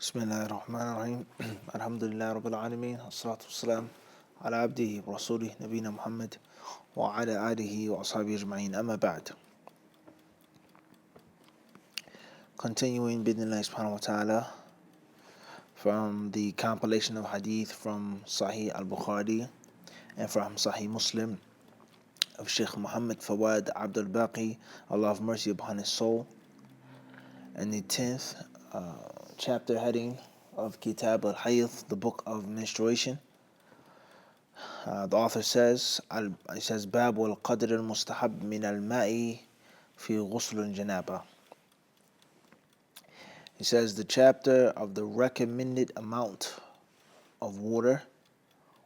بسم الله الرحمن الرحيم الحمد لله رب العالمين الصلاة والسلام على عبده ورسوله نبينا محمد وعلى آله وأصحابه أجمعين أما بعد. Continuing bidnillah subhanahu wa ta'ala from the compilation of hadith from Sahih al-Bukhari and from Sahih Muslim of Sheikh Muhammad Fawad Abdul Baqi, Allah have mercy upon his soul, and the 10th chapter heading of Kitab al-Hayth, the book of menstruation. The author says, Bab wal-Qadr al-Mustahab min al-Ma'i fi ghusl al-Janaba. He says the chapter of the recommended amount of water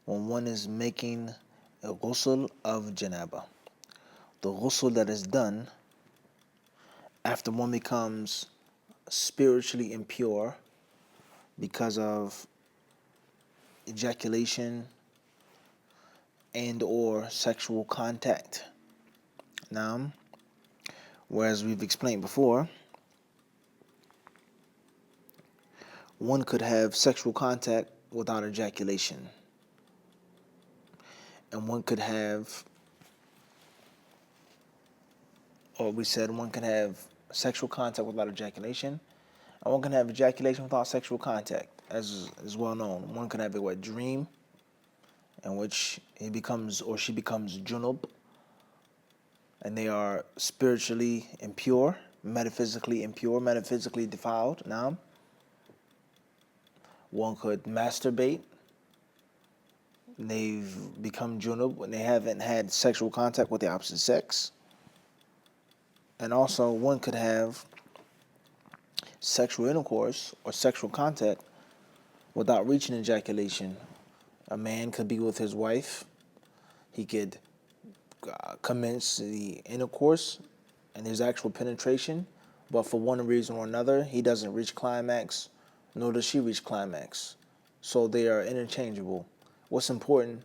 when one is making a ghusl of Janaba. The ghusl that is done after one becomes spiritually impure because of ejaculation and or sexual contact. Now, whereas we've explained before, one could have sexual contact without ejaculation, and one could have, or we said one could have sexual contact without ejaculation, and one can have ejaculation without sexual contact, as is well known. One can have a wet dream in which he becomes or she becomes junub, and they are spiritually impure, metaphysically defiled. Now, one could masturbate. They've become junub when they haven't had sexual contact with the opposite sex. And also, one could have sexual intercourse or sexual contact without reaching ejaculation. A man could be with his wife. He could commence the intercourse and there's actual penetration, but for one reason or another, he doesn't reach climax, nor does she reach climax. So they are interchangeable. What's important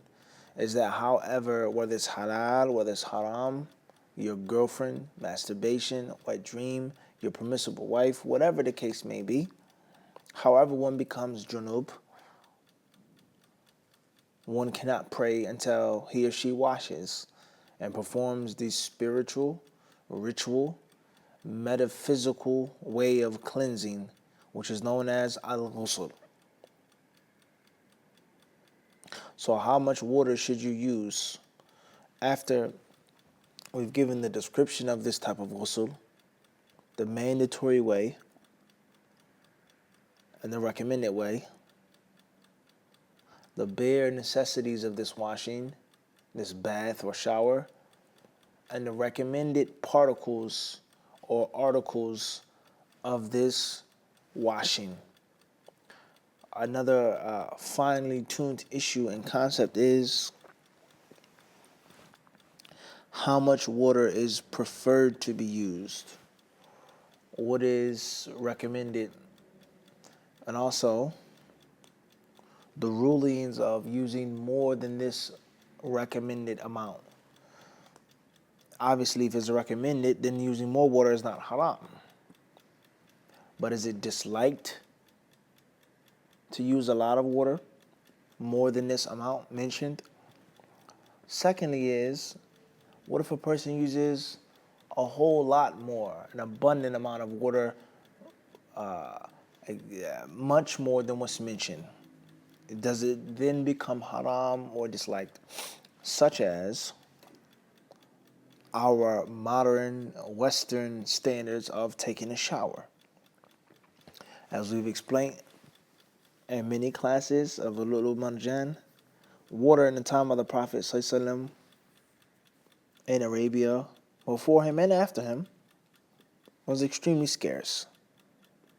is that however, whether it's halal, whether it's haram, your girlfriend, masturbation, wet dream, your permissible wife, whatever the case may be, however one becomes junub, one cannot pray until he or she washes and performs the spiritual, ritual, metaphysical way of cleansing, which is known as al-ghusl. So how much water should you use? After we've given the description of this type of ghusl, the mandatory way and the recommended way, the bare necessities of this washing, this bath or shower, and the recommended particles or articles of this washing. Another finely tuned issue and concept is how much water is preferred to be used, what is recommended, and also the rulings of using more than this recommended amount. Obviously, if it's recommended, then using more water is not haram. But is it disliked to use a lot of water, more than this amount mentioned? Secondly is, what if a person uses a whole lot more, an abundant amount of water, much more than what's mentioned? Does it then become haram or disliked? Such as our modern Western standards of taking a shower. As we've explained in many classes of the wal-Marjan, water in the time of the Prophet ﷺ in Arabia, before him and after him, was extremely scarce.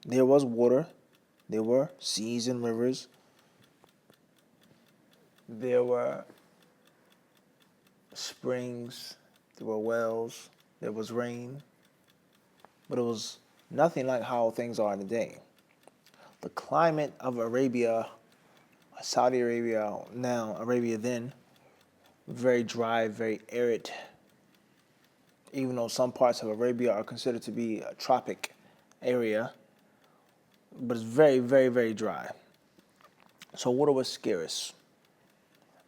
There was water, there were seas and rivers, there were springs, there were wells, there was rain, but it was nothing like how things are today. The climate of Arabia, Saudi Arabia now, Arabia then, very dry, very arid. Even though some parts of Arabia are considered to be a tropic area, but it's very, very, very dry. So water was scarce.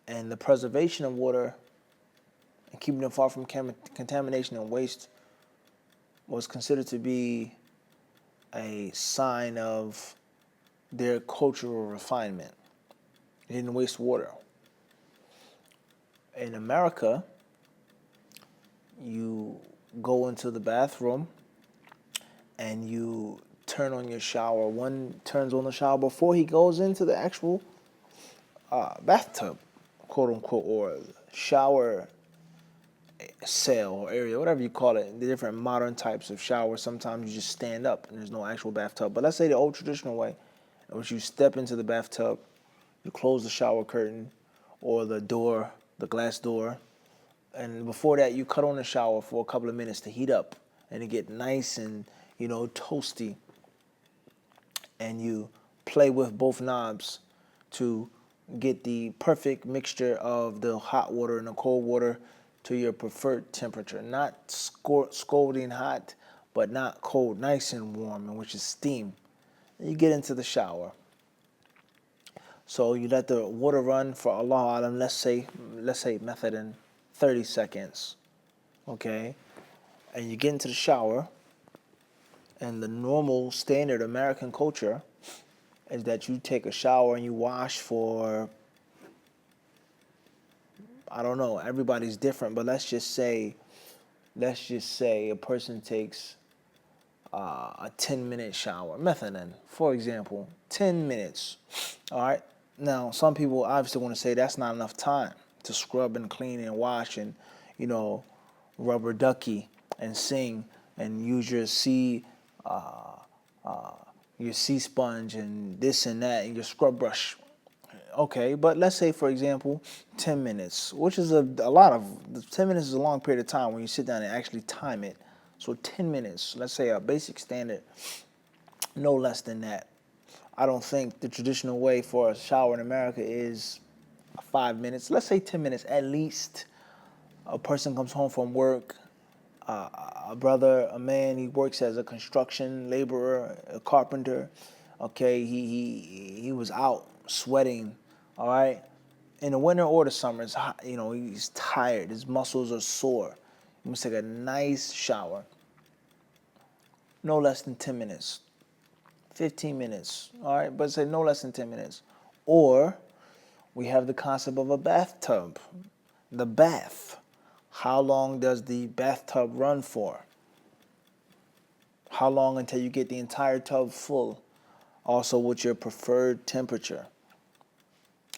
And the preservation of water and keeping it far from contamination and waste was considered to be a sign of their cultural refinement. They didn't waste water. In America, you go into the bathroom and you turn on your shower. One turns on the shower before he goes into the actual bathtub, quote unquote, or shower cell or area, whatever you call it. The different modern types of showers. Sometimes you just stand up and there's no actual bathtub. But let's say the old traditional way, in which you step into the bathtub, you close the shower curtain or the door, the glass door, and before that you cut on the shower for a couple of minutes to heat up and to get nice and, toasty. And you play with both knobs to get the perfect mixture of the hot water and the cold water to your preferred temperature. Not scalding hot, but not cold, nice and warm, and which is steam. And you get into the shower. So you let the water run for Allah Alam, let's say method in 30 seconds. Okay? And you get into the shower, and the normal standard American culture is that you take a shower and you wash for, I don't know, everybody's different, but let's just say a person takes a 10-minute shower, methadone, for example, 10 minutes. All right. Now, some people obviously want to say that's not enough time to scrub and clean and wash and, rubber ducky and sing and use your sea sponge and this and that and your scrub brush. Okay, but let's say, for example, 10 minutes, which is a lot of, 10 minutes is a long period of time when you sit down and actually time it. So 10 minutes, let's say a basic standard, no less than that. I don't think the traditional way for a shower in America is 5 minutes. Let's say 10 minutes at least. A person comes home from work, a brother, a man, he works as a construction laborer, a carpenter. Okay, he was out sweating, all right? In the winter or the summer, it's hot, he's tired, his muscles are sore. He must take a nice shower. No less than 10 minutes. 15 minutes, all right? But say no less than 10 minutes. Or we have the concept of a bathtub. The bath. How long does the bathtub run for? How long until you get the entire tub full? Also, what's your preferred temperature?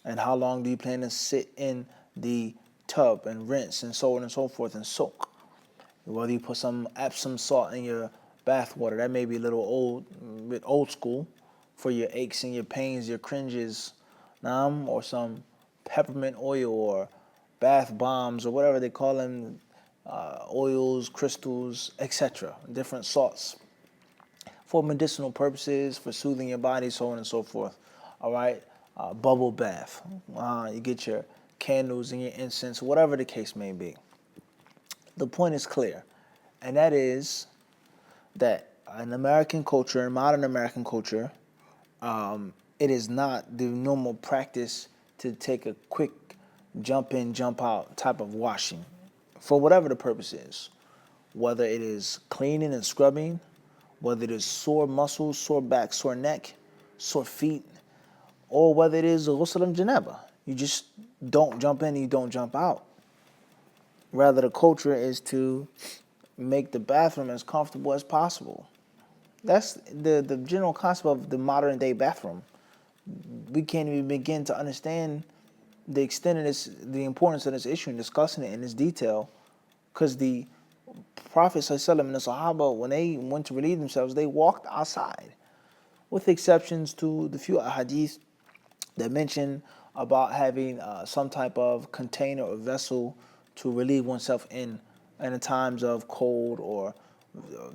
And how long do you plan to sit in the tub and rinse and so on and so forth and soak? Whether you put some Epsom salt in your bath water, that may be a little old school for your aches and your pains, your cringes, or some peppermint oil or bath bombs or whatever they call them, oils, crystals, etc. Different salts for medicinal purposes, for soothing your body, so on and so forth. All right, bubble bath. You get your candles and your incense, whatever the case may be. The point is clear, and that is that in American culture, in modern American culture, it is not the normal practice to take a quick jump in, jump out type of washing for whatever the purpose is. Whether it is cleaning and scrubbing, whether it is sore muscles, sore back, sore neck, sore feet, or whether it is a ghusl al-janaba. You just don't jump in and you don't jump out. Rather, the culture is to make the bathroom as comfortable as possible. That's the general concept of the modern day bathroom. We can't even begin to understand the extent of this, the importance of this issue and discussing it in this detail, because the Prophet ﷺ and the Sahaba, when they went to relieve themselves, they walked outside, with exceptions to the few hadiths that mention about having some type of container or vessel to relieve oneself in the times of cold or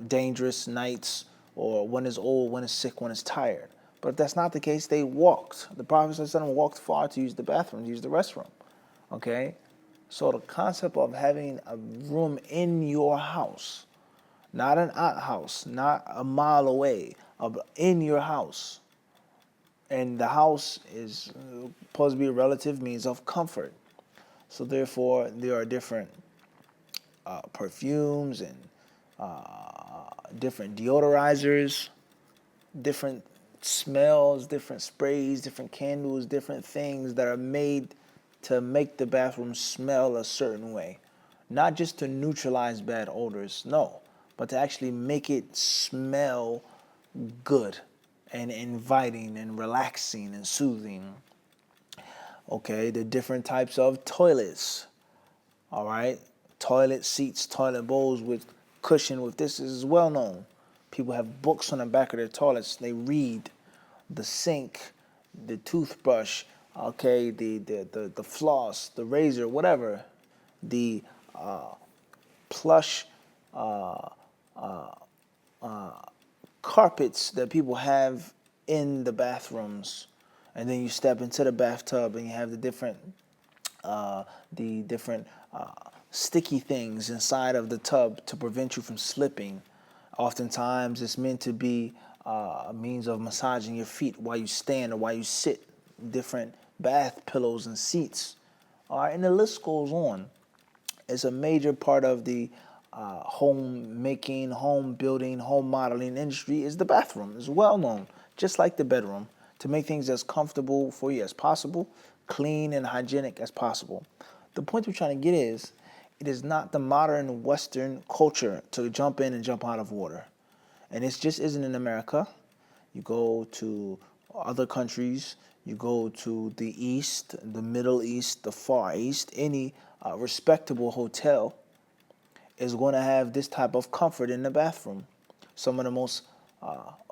dangerous nights, or when is old, when is sick, when is tired. But if that's not the case, they walked. The Prophet ﷺ walked far to use the bathroom, to use the restroom. Okay? So the concept of having a room in your house, not an outhouse, not a mile away, in your house. And the house is supposed to be a relative means of comfort. So therefore, there are different perfumes and different deodorizers, different smells, different sprays, different candles, different things that are made to make the bathroom smell a certain way. Not just to neutralize bad odors, no, but to actually make it smell good and inviting and relaxing and soothing. Okay, the different types of toilets. All right, toilet seats, toilet bowls with cushion with this is well known. People have books on the back of their toilets. They read the sink, the toothbrush, okay, the floss, the razor, whatever, the plush carpets that people have in the bathrooms, and then you step into the bathtub and you have the different sticky things inside of the tub to prevent you from slipping. Oftentimes, it's meant to be a means of massaging your feet while you stand or while you sit. Different bath pillows and seats. All right, and the list goes on. It's a major part of the home making, home building, home modeling industry is the bathroom. It's well known, just like the bedroom, to make things as comfortable for you as possible, clean and hygienic as possible. The point we're trying to get is, it is not the modern Western culture to jump in and jump out of water. And it just isn't in America. You go to other countries, you go to the East, the Middle East, the Far East, any respectable hotel is going to have this type of comfort in the bathroom. Some of the most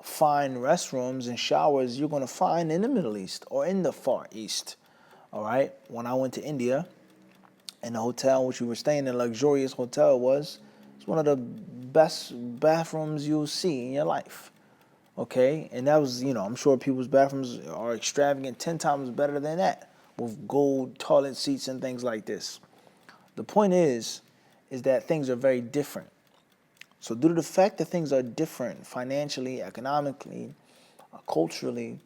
fine restrooms and showers you're going to find in the Middle East or in the Far East. All right. When I went to India, and the hotel in which we were staying, a luxurious hotel, it's one of the best bathrooms you'll see in your life. Okay, and that was, I'm sure people's bathrooms are extravagant, 10 times better than that, with gold toilet seats and things like this. The point is that things are very different. So due to the fact that things are different financially, economically, culturally,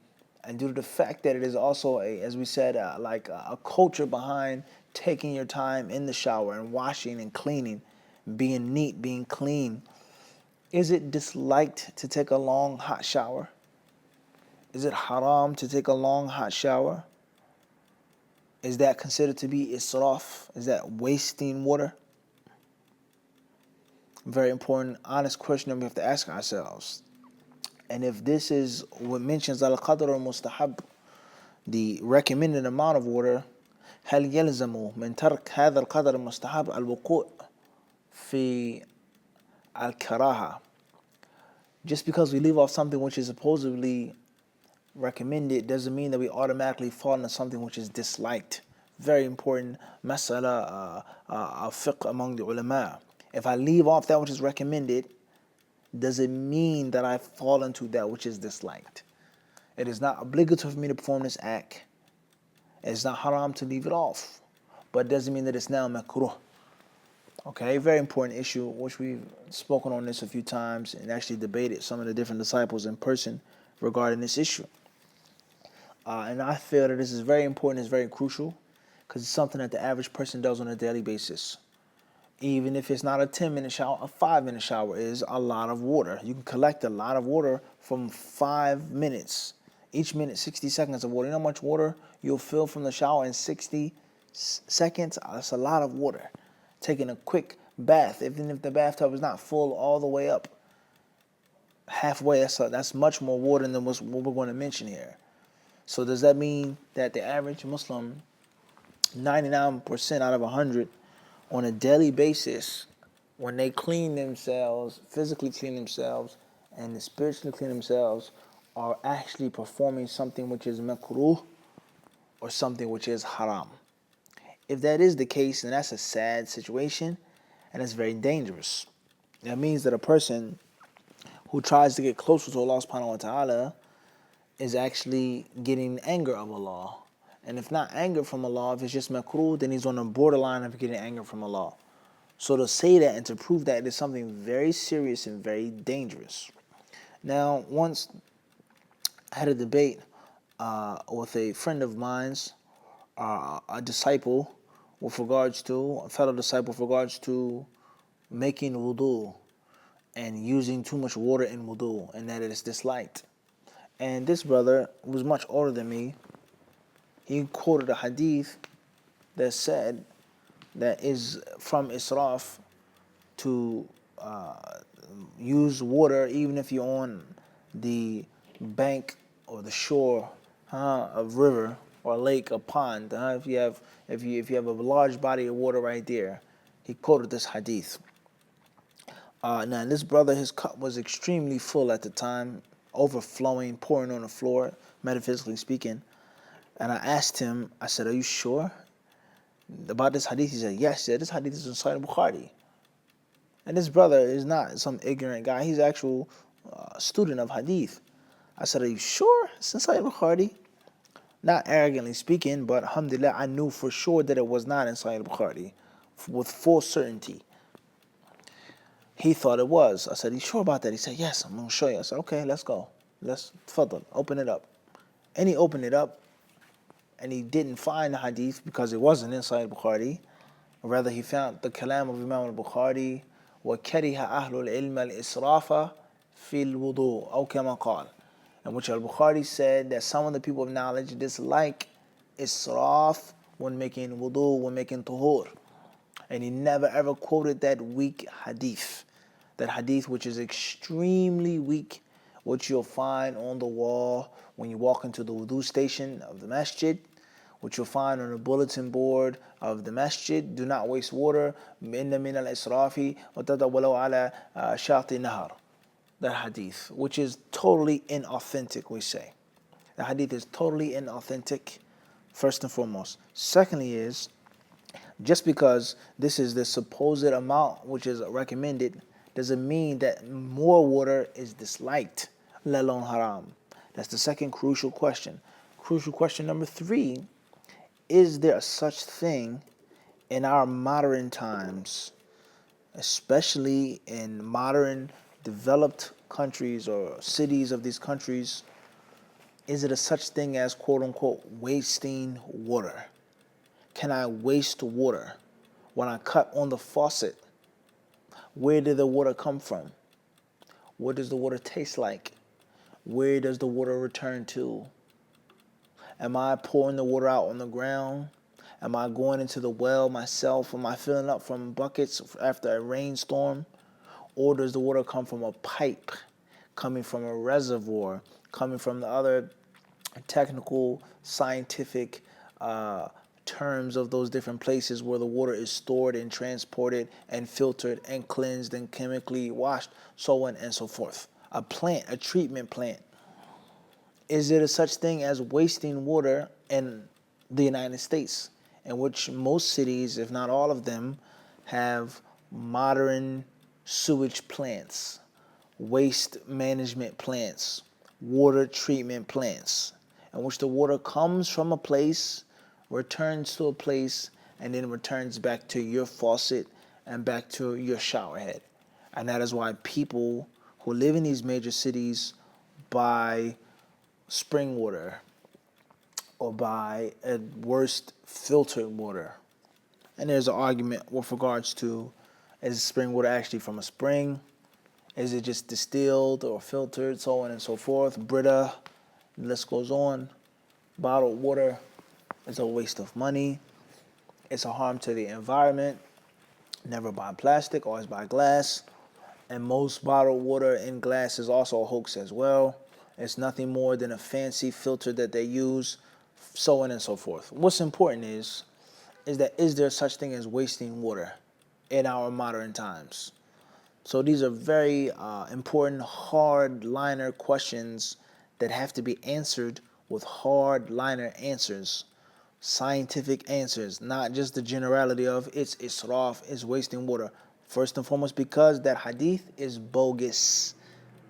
and due to the fact that it is also as we said, like a culture behind taking your time in the shower and washing and cleaning, being neat, being clean, is it disliked to take a long hot shower? Is it haram to take a long hot shower? Is that considered to be israf? Is that wasting water? Very important, honest question that we have to ask ourselves. And if this is what mentions al-qadr al-mustahab, the recommended amount of water, هل يلزم من ترك هذا القدر المستحب الوقوع في الكراهة? Just because we leave off something which is supposedly recommended doesn't mean that we automatically fall into something which is disliked. Very important masala of fiqh among the ulama. If I leave off that which is recommended, does it mean that I fall into that which is disliked? It is not obligatory for me to perform this act. It's not haram to leave it off, but it doesn't mean that it's now makruh. Okay, very important issue, which we've spoken on this a few times and actually debated some of the different disciples in person regarding this issue. And I feel that this is very important, it's very crucial, because it's something that the average person does on a daily basis. Even if it's not a 10-minute shower, a 5-minute shower is a lot of water. You can collect a lot of water from 5 minutes. Each minute, 60 seconds of water. You know how much water you'll fill from the shower in 60 seconds? That's a lot of water. Taking a quick bath, even if the bathtub is not full all the way up, halfway, that's much more water than what we're going to mention here. So does that mean that the average Muslim, 99% out of 100, on a daily basis, when they clean themselves, physically clean themselves, and spiritually clean themselves, are actually performing something which is makruh or something which is haram? If that is the case, then that's a sad situation, and it's very dangerous. That means that a person who tries to get closer to Allah subhanahu wa ta'ala is actually getting anger of Allah. And if not anger from Allah, if it's just makruh, then he's on the borderline of getting anger from Allah. So to say that and to prove that is something very serious and very dangerous. Now, once I had a debate with a friend of mine's, a disciple, with regards to, a fellow disciple, with regards to making wudu and using too much water in wudu, and that it is disliked. And this brother was much older than me. He quoted a hadith that said that is from israf to use water even if you're on the bank or the shore of river or lake or pond. If you have a large body of water right there, he quoted this hadith. Now this brother, his cup was extremely full at the time, overflowing, pouring on the floor, metaphysically speaking. And I asked him, I said, "Are you sure about this hadith?" He said, "Yes." He said, "This hadith is in Sahih Bukhari." And this brother is not some ignorant guy. He's an actual student of hadith. I said, "Are you sure it's in Sahih Bukhari?" Not arrogantly speaking, but alhamdulillah, I knew for sure that it was not in Sahih Bukhari with full certainty. He thought it was. I said, "You sure about that?" He said, "Yes, I'm going to show you." I said, "Okay, let's go. Let's open it up." And he opened it up, and he didn't find the hadith because it wasn't in Sahih Bukhari. Rather, he found the kalam of Imam al-Bukhari, وَكَرِهَ أَهْلُ الْعِلْمَ الْإِسْرَافَ فِي الْوُضُوءِ أو كما قال. In which al-Bukhari said that some of the people of knowledge dislike israf when making wudu, when making tuhur. And he never ever quoted that weak hadith. That hadith which is extremely weak, which you'll find on the wall when you walk into the wudu station of the masjid, which you'll find on the bulletin board of the masjid. Do not waste water. إِنَّ مِنَ الْإِسْرَافِ وَتَتَوَلَوْا عَلَى شَاطِئِ النَّهَرِ. That hadith, which is totally inauthentic, we say. The hadith is totally inauthentic, first and foremost. Secondly is, just because this is the supposed amount which is recommended, doesn't mean that more water is disliked, let alone haram. That's the second crucial question. Crucial question number 3, is there such thing in our modern times, especially in modern developed countries or cities of these countries, is it a such thing as quote unquote wasting water? Can I waste water when I cut on the faucet? Where did the water come from? What does the water taste like? Where does the water return to? Am I pouring the water out on the ground? Am I going into the well myself? Am I filling up from buckets after a rainstorm? Or does the water come from a pipe, coming from a reservoir, coming from the other technical, scientific terms of those different places where the water is stored and transported and filtered and cleansed and chemically washed, so on and so forth? A plant, a treatment plant. Is it a such thing as wasting water in the United States, in which most cities, if not all of them, have modern sewage plants, waste management plants, water treatment plants, in which the water comes from a place, returns to a place, and then returns back to your faucet and back to your shower head? And that is why people who live in these major cities buy spring water or buy at worst filtered water. And there's an argument with regards to, is spring water actually from a spring? Is it just distilled or filtered, so on and so forth? Brita, the list goes on. Bottled water is a waste of money. It's a harm to the environment. Never buy plastic, always buy glass. And most bottled water in glass is also a hoax as well. It's nothing more than a fancy filter that they use, so on and so forth. What's important is that is there such thing as wasting water in our modern times? So these are very important hard-liner questions that have to be answered with hard-liner answers, scientific answers, not just the generality of it's israf, it's wasting water. First and foremost, because that hadith is bogus.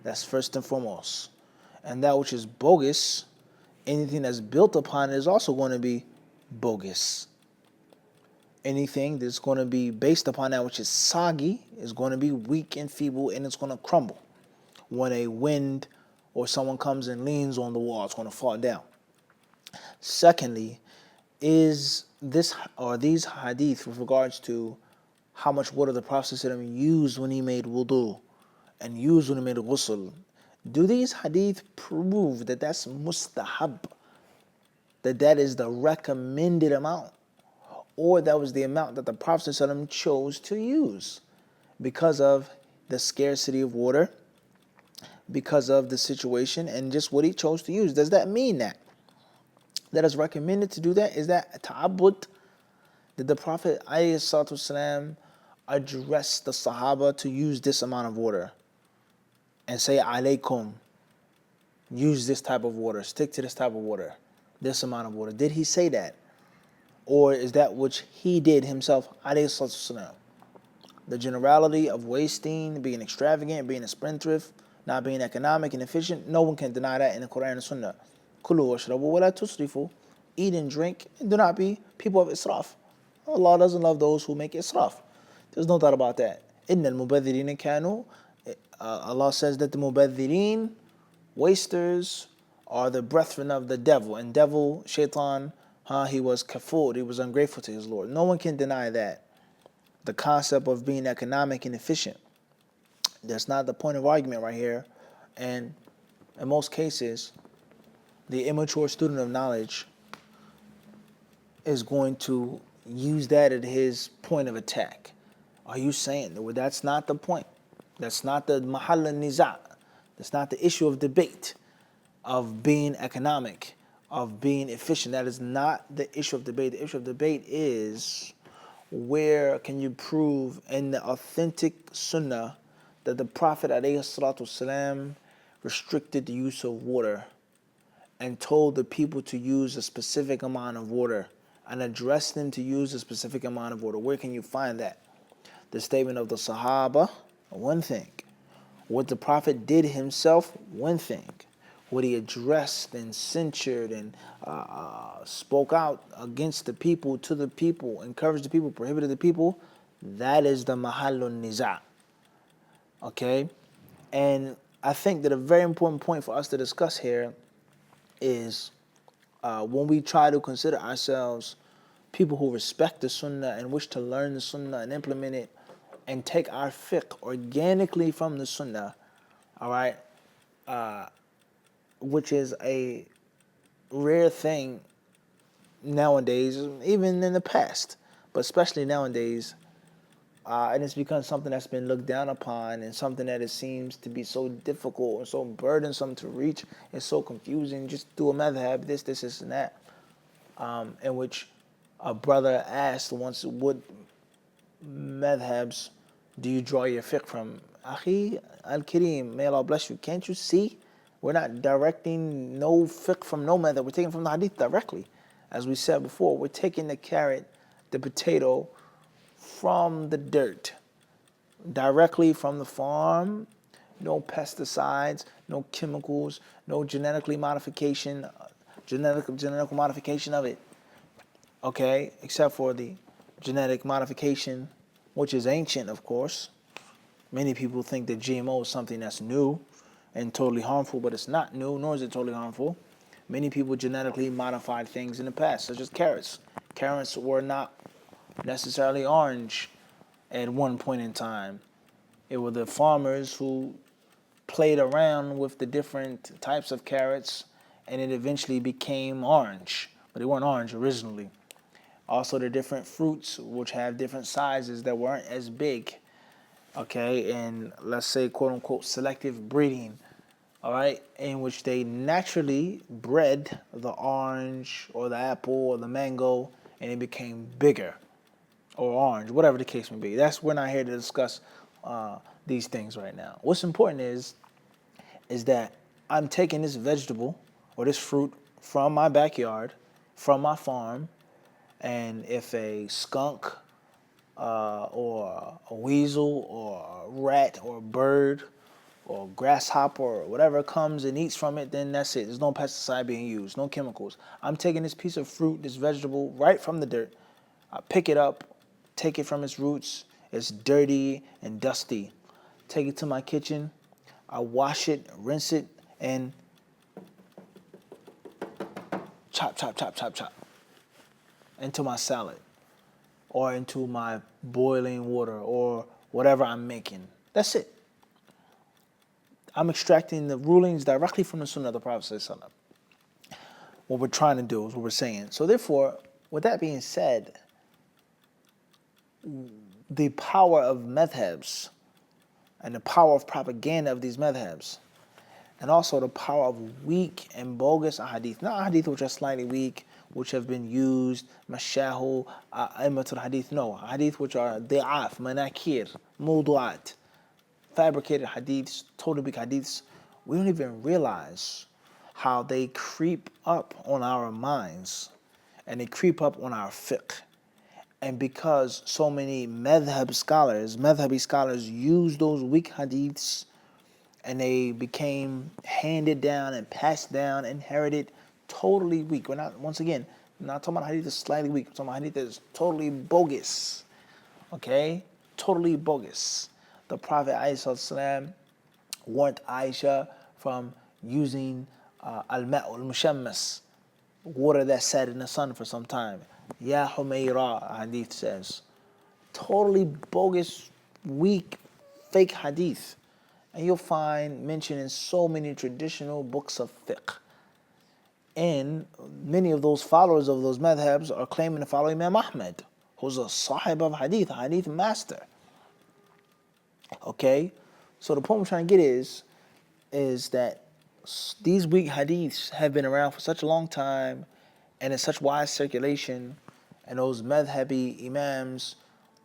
That's first and foremost. And that which is bogus, anything that's built upon it is also going to be bogus. Anything that's going to be based upon that which is soggy is going to be weak and feeble, and it's going to crumble. when a wind or someone comes and leans on the wall, it's going to fall down. Secondly, is this or these hadith with regards to how much water the Prophet used when he made wudu and used when he made ghusl. Do these hadith prove that that's mustahab, that is the recommended amount, or that was the amount that the Prophet chose to use because of the scarcity of water, because of the situation, and just what he chose to use? Does that mean that is recommended to do that? Is that ta'abbud? Did the Prophet ﷺ address the Sahaba to use this amount of water and say, alaykum, use this type of water, stick to this type of water, this amount of water? Did he say that? Or is that which he did himself, ﷺ? The generality of wasting, being extravagant, being a spendthrift, not being economic and efficient, no one can deny that in the Quran and Sunnah. Kulu washrabu wa la tusrifu. Eat and drink, and do not be people of israf. Allah doesn't love those who make israf. There's no doubt about that. Inna al-mubadhirina kanu. Allah says that the mubadhirin, wasters, are the brethren of the devil. And devil, shaitan, he was kafur, he was ungrateful to his Lord. No one can deny that. The concept of being economic and efficient. That's not the point of argument right here. And in most cases, the immature student of knowledge is going to use that as his point of attack. Are you saying that? Well, that's not the point. That's not the mahal al-niza'. That's not the issue of debate, of being economic, of being efficient. That is not the issue of debate. The issue of debate is, where can you prove in the authentic sunnah that the Prophet ﷺ restricted the use of water and told the people to use a specific amount of water and addressed them to use a specific amount of water? Where can you find that? The statement of the Sahaba, one thing. What the Prophet did himself, one thing. What he addressed and censured and spoke out against the people, to the people, encouraged the people, prohibited the people, that is the mahallun niza'. Okay? And I think that a very important point for us to discuss here is when we try to consider ourselves people who respect the sunnah and wish to learn the sunnah and implement it and take our fiqh organically from the sunnah, all right, which is a rare thing nowadays, even in the past, but especially nowadays, and it's become something that's been looked down upon and something that it seems to be so difficult and so burdensome to reach. It's so confusing. Just do a madhab, this, and that. In which a brother asked once, what madhabs do you draw your fiqh from? Akhi al-Kareem, may Allah bless you. Can't you see? We're not directing no fiqh from no madhab. We're taking from the hadith directly. As we said before, we're taking the carrot, the potato, from the dirt, directly from the farm. No pesticides, no chemicals, no genetic modification of it. Okay, except for the genetic modification, which is ancient, of course. Many people think that GMO is something that's new and totally harmful, but it's not new, nor is it totally harmful. Many people genetically modified things in the past, such as carrots. Carrots were not necessarily orange at one point in time. It were the farmers who played around with the different types of carrots, and it eventually became orange, but they weren't orange originally. Also, the different fruits, which have different sizes that weren't as big, okay, and let's say, quote unquote, selective breeding, all right, in which they naturally bred the orange or the apple or the mango, and it became bigger, or orange, whatever the case may be. We're not here to discuss these things right now. What's important is that I'm taking this vegetable or this fruit from my backyard, from my farm, and if a skunk or a weasel or a rat or a bird or grasshopper or whatever comes and eats from it, then that's it. There's no pesticide being used, no chemicals. I'm taking this piece of fruit, this vegetable, right from the dirt. I pick it up, take it from its roots. It's dirty and dusty. Take it to my kitchen, I wash it, rinse it, and chop, chop, chop, chop, chop into my salad or into my boiling water or whatever I'm making. That's it. I'm extracting the rulings directly from the Sunnah of the Prophet ﷺ. What we're trying to do is what we're saying. So therefore, with that being said, the power of madhabs and the power of propaganda of these madhabs, and also the power of weak and bogus hadith, not hadith which are slightly weak, which have been used, mashahu, aimatul hadith, no, hadith which are di'af, manakir, mawdu'at, fabricated hadiths, totally weak hadiths. We don't even realize how they creep up on our minds and they creep up on our fiqh. And because so many madhabi scholars use those weak hadiths and they became handed down and passed down, inherited, totally weak. We're not, once again, not talking about hadith that's slightly weak. We're talking about hadith that's totally bogus. Okay? Totally bogus. The Prophet ﷺ warned Aisha from using al-ma'ul mushammas, water that sat in the sun for some time. Ya Humayra, hadith says. Totally bogus, weak, fake hadith. And you'll find mentioned in so many traditional books of fiqh. And many of those followers of those madhabs are claiming to follow Imam Ahmad, who's a sahib of hadith, a hadith master. Okay? So the point I'm trying to get is that these weak hadiths have been around for such a long time and in such wide circulation, and those madhabi imams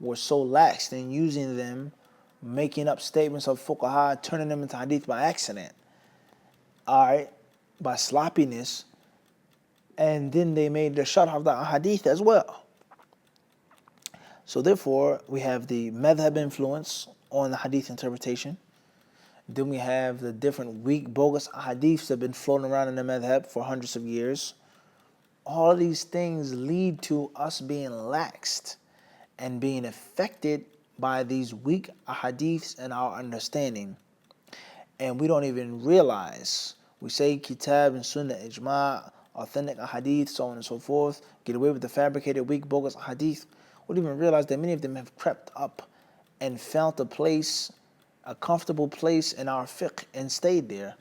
were so lax in using them, making up statements of fuqaha, turning them into hadith by accident, alright, by sloppiness, and then they made the sharh of the hadith as well. So therefore, we have the madhab influence on the hadith interpretation. Then we have the different weak, bogus hadiths that have been floating around in the madhab for hundreds of years. All of these things lead to us being laxed and being affected by these weak hadiths and our understanding. And we don't even realize. We say kitab and sunnah, ijma', authentic hadith, so on and so forth, get away with the fabricated, weak, bogus hadith. We don't even realize that many of them have crept up and found a place, a comfortable place in our fiqh and stayed there.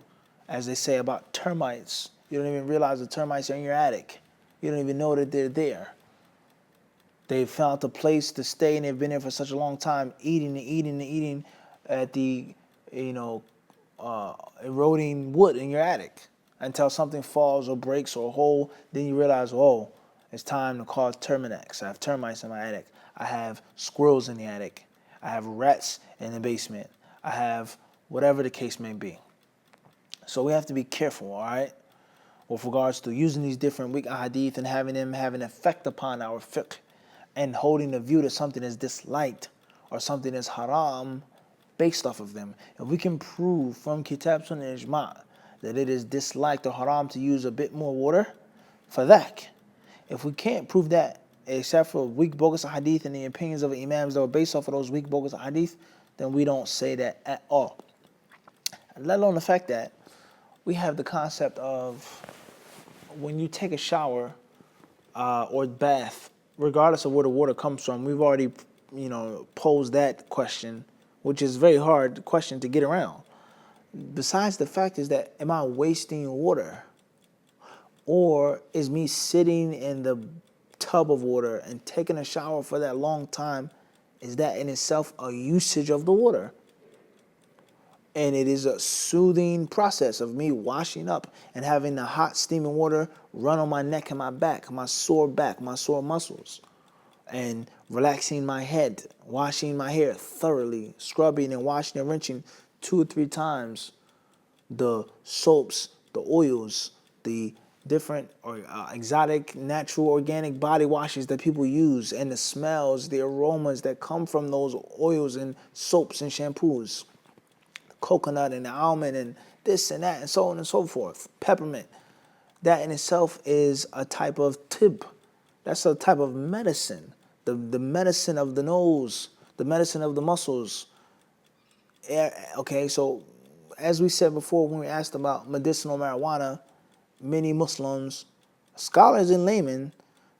As they say about termites, you don't even realize the termites are in your attic. You don't even know that they're there. They've found a place to stay and they've been there for such a long time, eating and eating and eating at the, eroding wood in your attic until something falls or breaks or a hole. Then you realize, oh, it's time to call Terminex. I have termites in my attic. I have squirrels in the attic. I have rats in the basement. I have whatever the case may be. So we have to be careful, all right, with regards to using these different weak hadith and having them have an effect upon our fiqh and holding the view that something is disliked or something is haram based off of them. If we can prove from kitab, sunnah, and ijma' that it is disliked or haram to use a bit more water, for that. If we can't prove that, except for weak, bogus hadith and the opinions of imams that were based off of those weak, bogus hadith, then we don't say that at all. And let alone the fact that we have the concept of when you take a shower or bath, regardless of where the water comes from, we've already, posed that question, which is a very hard question to get around. Besides the fact is that, am I wasting water? Or is me sitting in the tub of water and taking a shower for that long time, is that in itself a usage of the water? And it is a soothing process of me washing up and having the hot steaming water run on my neck and my back, my sore muscles, and relaxing my head, washing my hair thoroughly, scrubbing and washing and rinsing 2 or 3 times, the soaps, the oils, the different or exotic, natural, organic body washes that people use, and the smells, the aromas that come from those oils and soaps and shampoos. Coconut and the almond and this and that and so on and so forth. Peppermint. That in itself is a type of tib. That's a type of medicine. The medicine of the nose, the medicine of the muscles. Okay, so as we said before when we asked about medicinal marijuana, many Muslims, scholars and laymen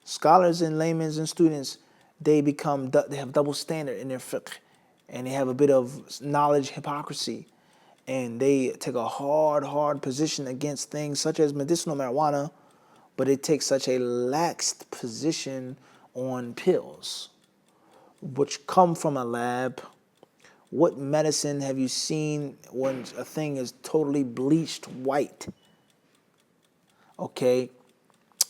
and students, they have double standard in their fiqh, and they have a bit of knowledge hypocrisy, and they take a hard position against things such as medicinal marijuana, but they take such a laxed position on pills, which come from a lab. What medicine have you seen when a thing is totally bleached white? Okay,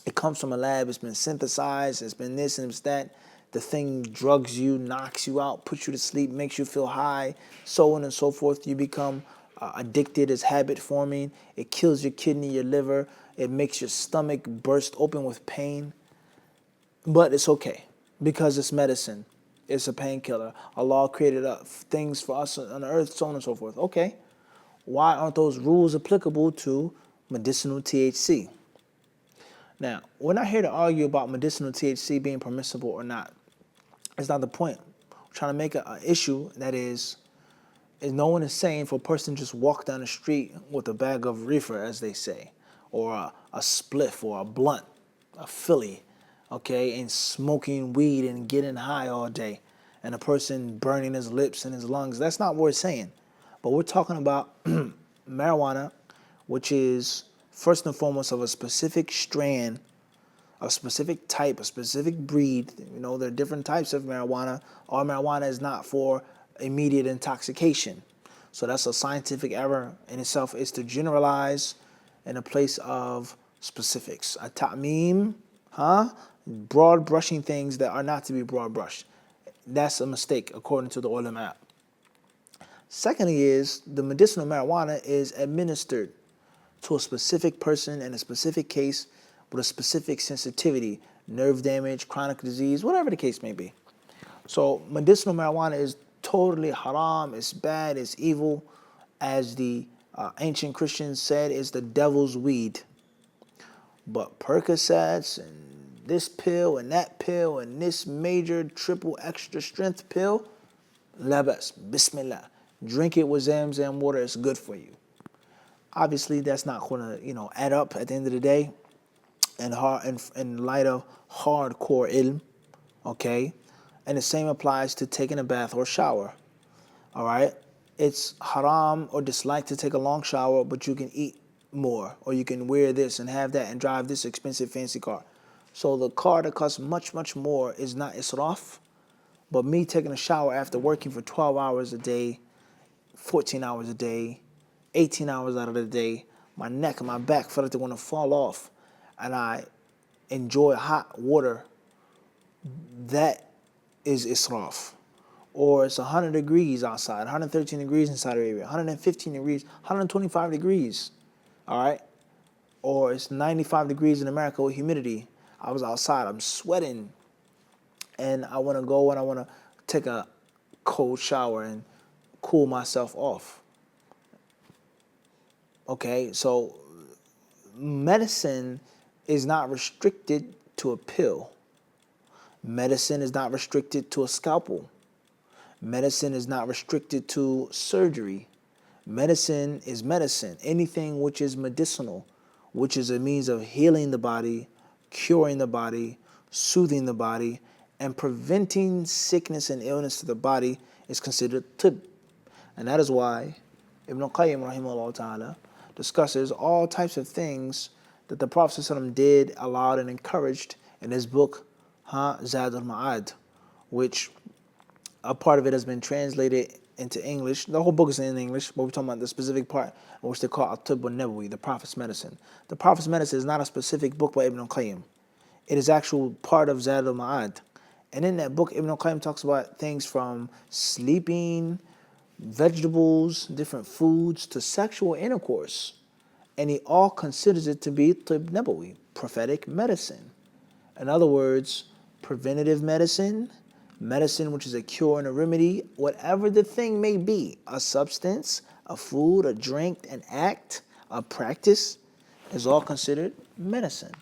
it comes from a lab, it's been synthesized, it's been this and it's that. The thing drugs you, knocks you out, puts you to sleep, makes you feel high, so on and so forth. You become addicted, it's habit forming. It kills your kidney, your liver. It makes your stomach burst open with pain. But it's okay because it's medicine. It's a painkiller. Allah created things for us on earth, so on and so forth. Okay, why aren't those rules applicable to medicinal THC? Now, we're not here to argue about medicinal THC being permissible or not. It's not the point. We're trying to make an issue that is no one is saying for a person to just walk down the street with a bag of reefer, as they say, or a spliff or a blunt, a Philly, okay, and smoking weed and getting high all day, and a person burning his lips and his lungs. That's not what we're saying. But we're talking about marijuana, which is first and foremost of a specific strand, a specific type, a specific breed. You know, there are different types of marijuana. All marijuana is not for immediate intoxication. So that's a scientific error in itself, is to generalize in a place of specifics. A ta'meem, broad brushing things that are not to be broad brushed. That's a mistake according to the ulama. Secondly is the medicinal marijuana is administered to a specific person in a specific case with a specific sensitivity, nerve damage, chronic disease, whatever the case may be. So medicinal marijuana is totally haram, it's bad, it's evil. As the ancient Christians said, it's the devil's weed. But Percocets and this pill and that pill and this major triple extra strength pill, labas, bismillah. Drink it with Zamzam water, it's good for you. Obviously, that's not going to, add up at the end of the day in light of hardcore ilm, okay? And the same applies to taking a bath or shower, all right? It's haram or disliked to take a long shower, but you can eat more, or you can wear this and have that and drive this expensive fancy car. So the car that costs much, much more is not israf, but me taking a shower after working for 12 hours a day, 14 hours a day, 18 hours out of the day, my neck and my back feel like they want to fall off, and I enjoy hot water, that is israf. Or it's 100 degrees outside, 113 degrees in Saudi Arabia, 115 degrees, 125 degrees, all right? Or it's 95 degrees in America with humidity. I was outside, I'm sweating, and I want to go and I want to take a cold shower and cool myself off. Okay, so medicine is not restricted to a pill. Medicine is not restricted to a scalpel. Medicine is not restricted to surgery. Medicine is medicine. Anything which is medicinal, which is a means of healing the body, curing the body, soothing the body, and preventing sickness and illness to the body is considered tib. And that is why Ibn Qayyim rahimahullah ta'ala discusses all types of things that the Prophet ﷺ did, allowed, and encouraged in his book, Zad al-Ma'ad, which a part of it has been translated into English. The whole book is in English, but we're talking about the specific part in which they call At-Tibb al-Nabawi, the Prophet's Medicine. The Prophet's Medicine is not a specific book by Ibn Qayyim. It is actual part of Zad al-Ma'ad. And in that book, Ibn Qayyim talks about things from sleeping, vegetables, different foods, to sexual intercourse. And he all considers it to be Tibb Nabawi, prophetic medicine. In other words, preventative medicine, medicine which is a cure and a remedy, whatever the thing may be, a substance, a food, a drink, an act, a practice, is all considered medicine.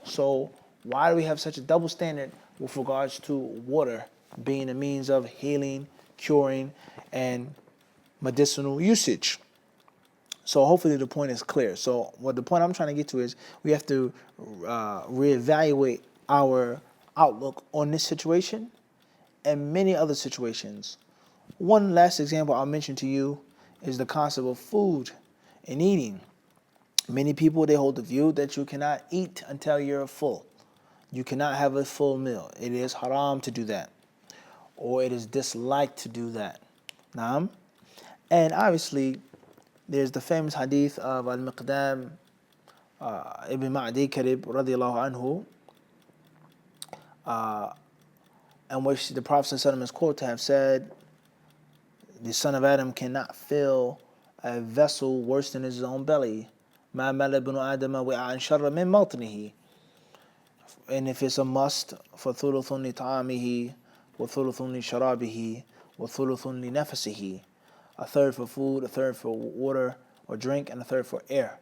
So why do we have such a double standard with regards to water being a means of healing, curing, and medicinal usage? So hopefully the point is clear. So what the point I'm trying to get to is we have to reevaluate our outlook on this situation and many other situations. One last example I'll mention to you is the concept of food and eating. Many people, they hold the view that you cannot eat until you're full. You cannot have a full meal. It is haram to do that, or it is disliked to do that. Naam. And obviously, there's the famous hadith of Al-Miqdam ibn Ma'di Karib radiallahu anhu, in which the Prophet ﷺ is quoted to have said, the son of Adam cannot fill a vessel worse than his own belly. مَا مَلَ بْنُ آدَمَ وِعَاءً شَرًّا مِنْ مَوْطِنِهِ. And if it's a must, فَثُلُثٌ لِطَعَامِهِ وَثُلُثٌ لِشَرَابِهِ وَثُلُثٌ لِنَفَسِهِ. A third for food, a third for water or drink, and a third for air.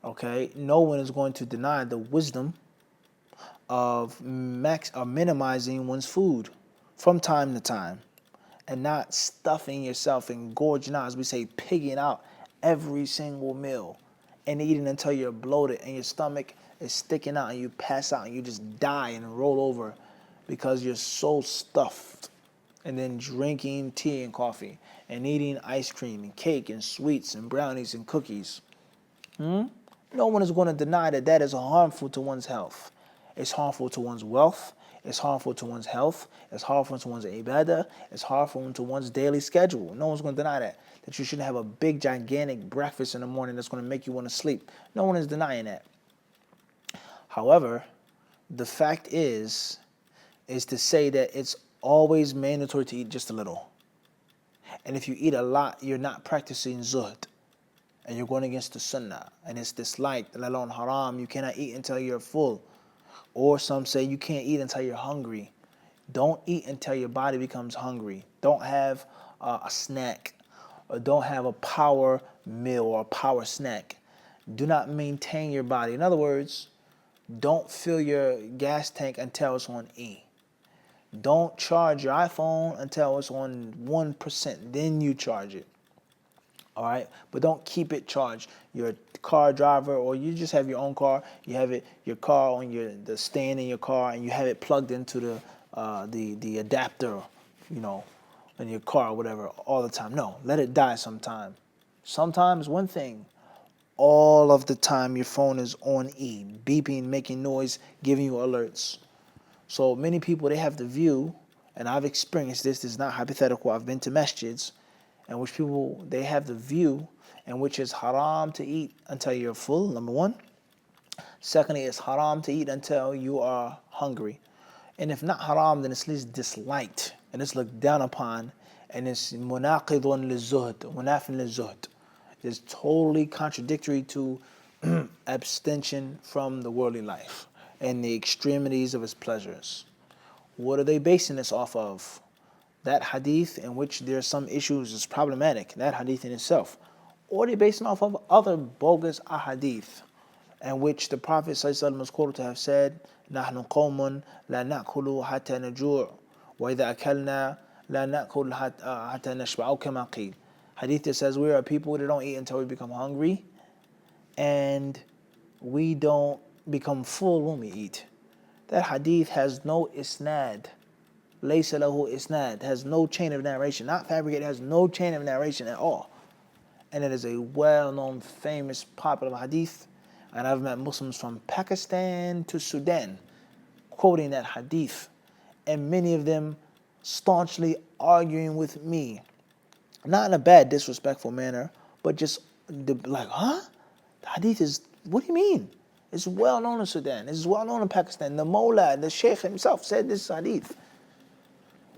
Okay? No one is going to deny the wisdom of minimizing one's food from time to time, and not stuffing yourself and gorging out, as we say, pigging out every single meal and eating until you're bloated and your stomach is sticking out and you pass out and you just die and roll over because you're so stuffed. And then drinking tea and coffee and eating ice cream and cake and sweets and brownies and cookies. No one is going to deny that that is harmful to one's health. It's harmful to one's wealth. It's harmful to one's health. It's harmful to one's ibadah. It's harmful to one's daily schedule. No one's going to deny that. That you shouldn't have a big, gigantic breakfast in the morning that's going to make you want to sleep. No one is denying that. However, the fact is to say that it's always mandatory to eat just a little. And if you eat a lot, you're not practicing zuhd. And you're going against the sunnah. And it's disliked, let alone haram. You cannot eat until you're full. Or some say you can't eat until you're hungry. Don't eat until your body becomes hungry. Don't have a snack. Or don't have a power meal or a power snack. Do not maintain your body. In other words, don't fill your gas tank until it's on E. Don't charge your iPhone until it's on 1%. Then you charge it. All right, but don't keep it charged. You're a car driver, or you just have your own car. You have your car on the stand in your car, and you have it plugged into the adapter, in your car or whatever all the time. No, let it die sometime. Sometimes one thing. All of the time your phone is on E, beeping, making noise, giving you alerts. So many people, they have the view, and I've experienced this. This is not hypothetical. I've been to masjids in which people, they have the view in which it's haram to eat until you're full, number one. Secondly, it's haram to eat until you are hungry. And if not haram, then it's at least disliked, and it's looked down upon, and it's munaqidun lizuhd, munafin lizuhd. It's totally contradictory to abstention from the worldly life and the extremities of its pleasures. What are they basing this off of? That hadith in which there are some issues is problematic, that hadith in itself. Or they're basing off of other bogus ahadith in which the Prophet ﷺ was quoted to have said, نَحْنُ قَوْمٌ لَا نَأْكُلُ حَتَّى نَجُوعُ وَإِذَا أَكَلْنَا لَا نَأْكُلُ حَتَّى نَشْبَعُ كَمَا قِيلَ. Hadith that says we are people that don't eat until we become hungry, and we don't become full when we eat. That hadith has no isnad. Laysa lahu isnad. Has no chain of narration. Not fabricated, has no chain of narration at all. And it is a well-known, famous, popular hadith. And I've met Muslims from Pakistan to Sudan quoting that hadith. And many of them staunchly arguing with me. Not in a bad, disrespectful manner, but just like, huh? The hadith is, what do you mean? It's well known in Sudan. It's well known in Pakistan. The Mawla, the Sheikh himself said this hadith.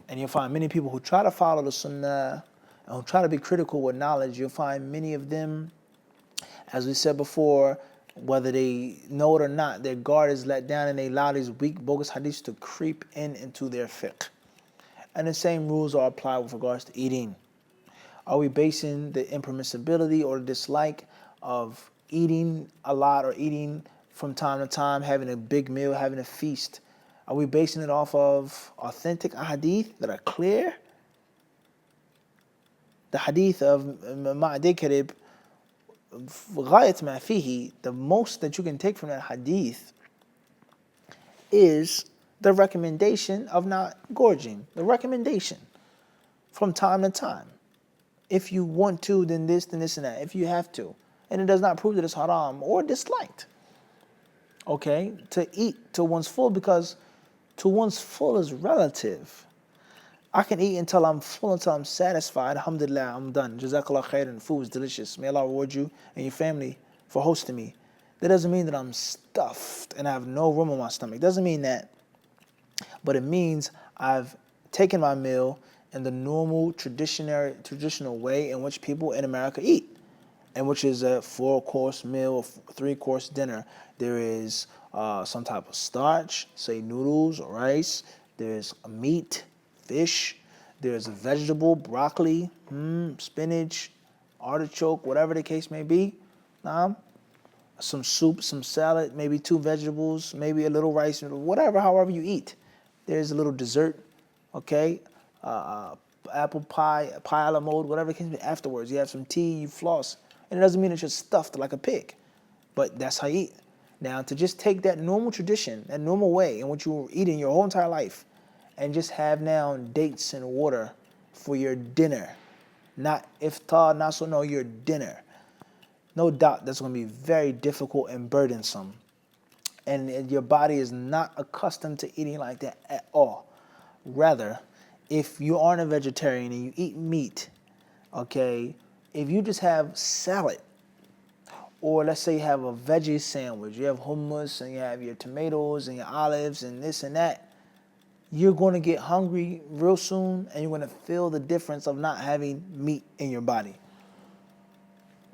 And you'll find many people who try to follow the Sunnah and who try to be critical with knowledge. You'll find many of them, as we said before, whether they know it or not, their guard is let down and they allow these weak, bogus hadiths to creep into their fiqh. And the same rules are applied with regards to eating. Are we basing the impermissibility or dislike of eating a lot or eating from time to time, having a big meal, having a feast? Are we basing it off of authentic hadith that are clear? The hadith of Ma'di Karib, غاية ما فيه, the most that you can take from that hadith is the recommendation of not gorging. The recommendation from time to time. If you want to, then this, and that. If you have to. And it does not prove that it's haram or disliked. Okay? To eat to one's full, because to one's full is relative. I can eat until I'm full, until I'm satisfied. Alhamdulillah, I'm done. Jazakallah khairan. Food is delicious. May Allah reward you and your family for hosting me. That doesn't mean that I'm stuffed and I have no room in my stomach. Doesn't mean that. But it means I've taken my meal in the normal, traditional way in which people in America eat, and which is a 4-course meal, a 3-course dinner. There is some type of starch, say noodles or rice. There's a meat, fish. There's a vegetable, broccoli, spinach, artichoke, whatever the case may be. Some soup, some salad, maybe 2 vegetables, maybe a little rice, whatever, however you eat. There's a little dessert, okay? Apple pie, pie a la mode, whatever it can be. Afterwards, you have some tea, you floss. And it doesn't mean that you're stuffed like a pig, but that's how you eat. Now, to just take that normal tradition, that normal way in which you were eating your whole entire life, and just have now dates and water for your dinner, not iftar, not so, no, your dinner. No doubt that's going to be very difficult and burdensome. And your body is not accustomed to eating like that at all. Rather, if you aren't a vegetarian and you eat meat, okay, if you just have salad, or let's say you have a veggie sandwich, you have hummus and you have your tomatoes and your olives and this and that, you're going to get hungry real soon, and you're going to feel the difference of not having meat in your body.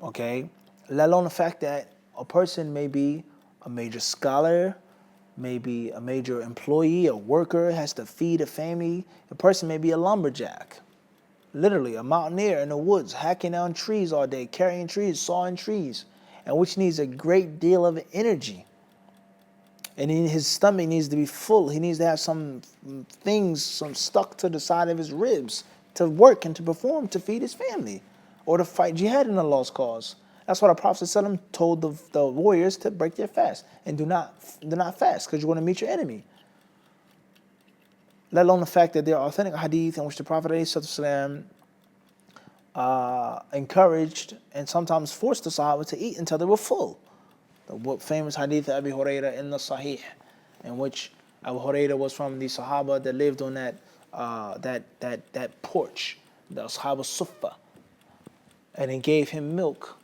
Okay? Let alone the fact that a person may be a major scholar, maybe a major employee, a worker, has to feed a family. A person may be a lumberjack, literally a mountaineer in the woods, hacking down trees all day, carrying trees, sawing trees, and which needs a great deal of energy. And his stomach needs to be full. He needs to have some things, some stuck to the side of his ribs to work and to perform to feed his family, or to fight jihad in Allah's cause. That's why the Prophet ﷺ told the warriors to break their fast and do not fast, because you're going to meet your enemy. Let alone the fact that there are authentic hadith in which the Prophet ﷺ encouraged and sometimes forced the Sahaba to eat until they were full. The famous hadith of Abu Hurairah in the Sahih, in which Abu Hurairah was from the Sahaba that lived on that porch, the Ashab al-Suffa, and he gave him milk.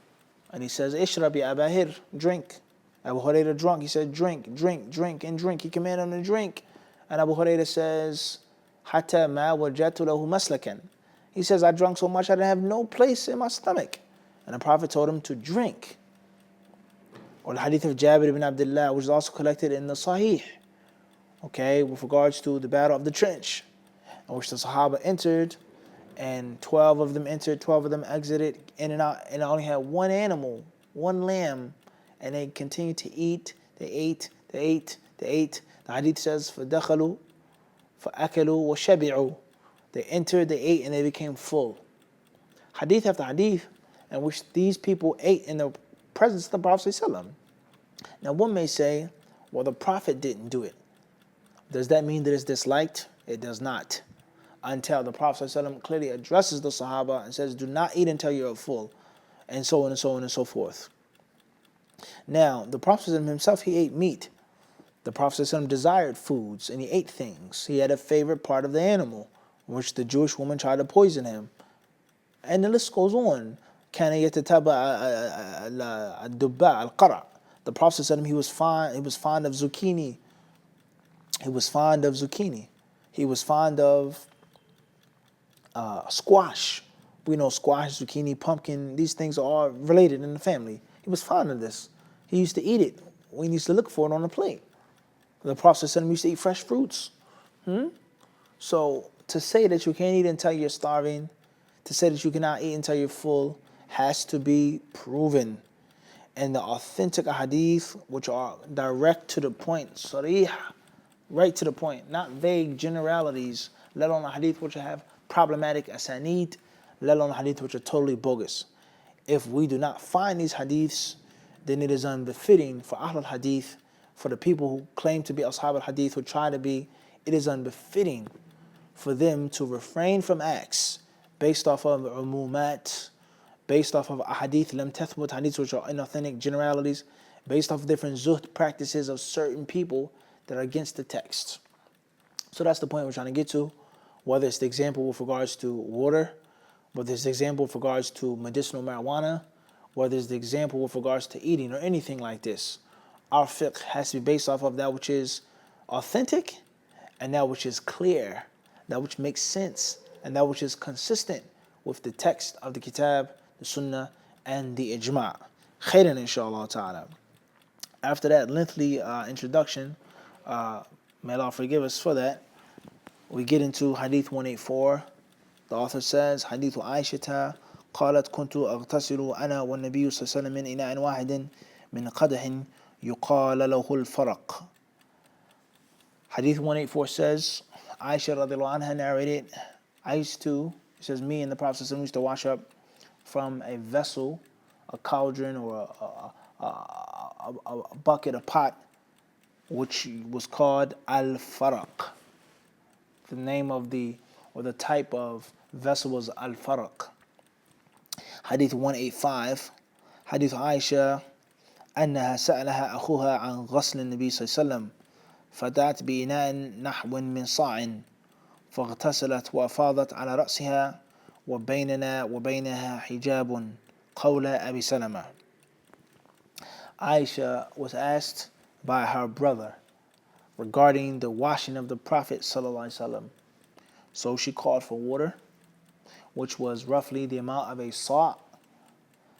And he says, Ishrab ya Abahir, drink. Abu Hurairah drunk. He said, drink, drink, drink, and drink. He commanded him to drink. And Abu Hurairah says, Hatta ma wajatu lahu maslakan. He says, I drank so much I didn't have no place in my stomach. And the Prophet told him to drink. Or the hadith of Jabir ibn Abdullah, which is also collected in the Sahih, okay, with regards to the battle of the trench, in which the Sahaba entered, and 12 of them entered, 12 of them exited, in and out, and they only had one animal, one lamb, and they continued to eat. They ate, they ate, they ate. The hadith says, فَدَخَلُوا فَأَكَلُوا وَشَبِعُوا. They entered, they ate, and they became full. Hadith after hadith, in which these people ate in the presence of the Prophet ﷺ. Now one may say, well, the Prophet didn't do it. Does that mean that it's disliked? It does not. Until the Prophet ﷺ clearly addresses the Sahaba and says, do not eat until you're full, and so on and so on and so forth. Now, the Prophet ﷺ himself, he ate meat. The Prophet ﷺ desired foods, and he ate things. He had a favorite part of the animal, which the Jewish woman tried to poison him. And the list goes on. كان يتتبع الدباء القرع. The Prophet ﷺ, he was fond of zucchini. He was fond of zucchini. He was fond of squash. We know squash, zucchini, pumpkin, these things are all related in the family. He was fond of this. He used to eat it. We used to look for it on the plate. The Prophet ﷺ used to eat fresh fruits. So to say that you can't eat until you're starving, to say that you cannot eat until you're full, has to be proven. And the authentic hadith, which are direct to the point, sarih, right to the point, not vague generalities, let alone a hadith which have problematic asanid, let alone a hadith which are totally bogus. if we do not find these hadiths, then it is unbefitting for Ahl al-Hadith, for the people who claim to be Ashab al-Hadith, who try to be, it is unbefitting for them to refrain from acts based off of umumat, based off of ahadith lam tathbut, hadiths which are inauthentic generalities, based off different zuhd practices of certain people that are against the text. So that's the point we're trying to get to, whether it's the example with regards to water, whether it's the example with regards to medicinal marijuana, whether it's the example with regards to eating or anything like this. Our fiqh has to be based off of that which is authentic and that which is clear, that which makes sense, and that which is consistent with the text of the kitab, the sunnah, and the ijma'. Khairan inshallah ta'ala. After that lengthy introduction, may Allah forgive us for that, we get into Hadith 184. The author says, Hadith Aisha قالت كنت أغتسل أنا والنبي صلى الله عليه وسلم من إناء واحد من قدح يقال له الفرق. Hadith 184 says, Aisha radiallahu anha narrated, it says, me and the Prophet used to wash up from a vessel, a cauldron, or a bucket, a pot, which was called al-faraq. The name of the type of vessel was al-faraq. Hadith 185, Hadith Aisha, أنها سألها أخوها عن غسل النبي صلى الله عليه وسلم فدعت بإناء نحو من صاع فاغتسلت وأفاضت على رأسها وبيننا وبينها حجاب قول أبي سلمة. Aisha was asked by her brother regarding the washing of the Prophet ﷺ. So she called for water, which was roughly the amount of a sa'.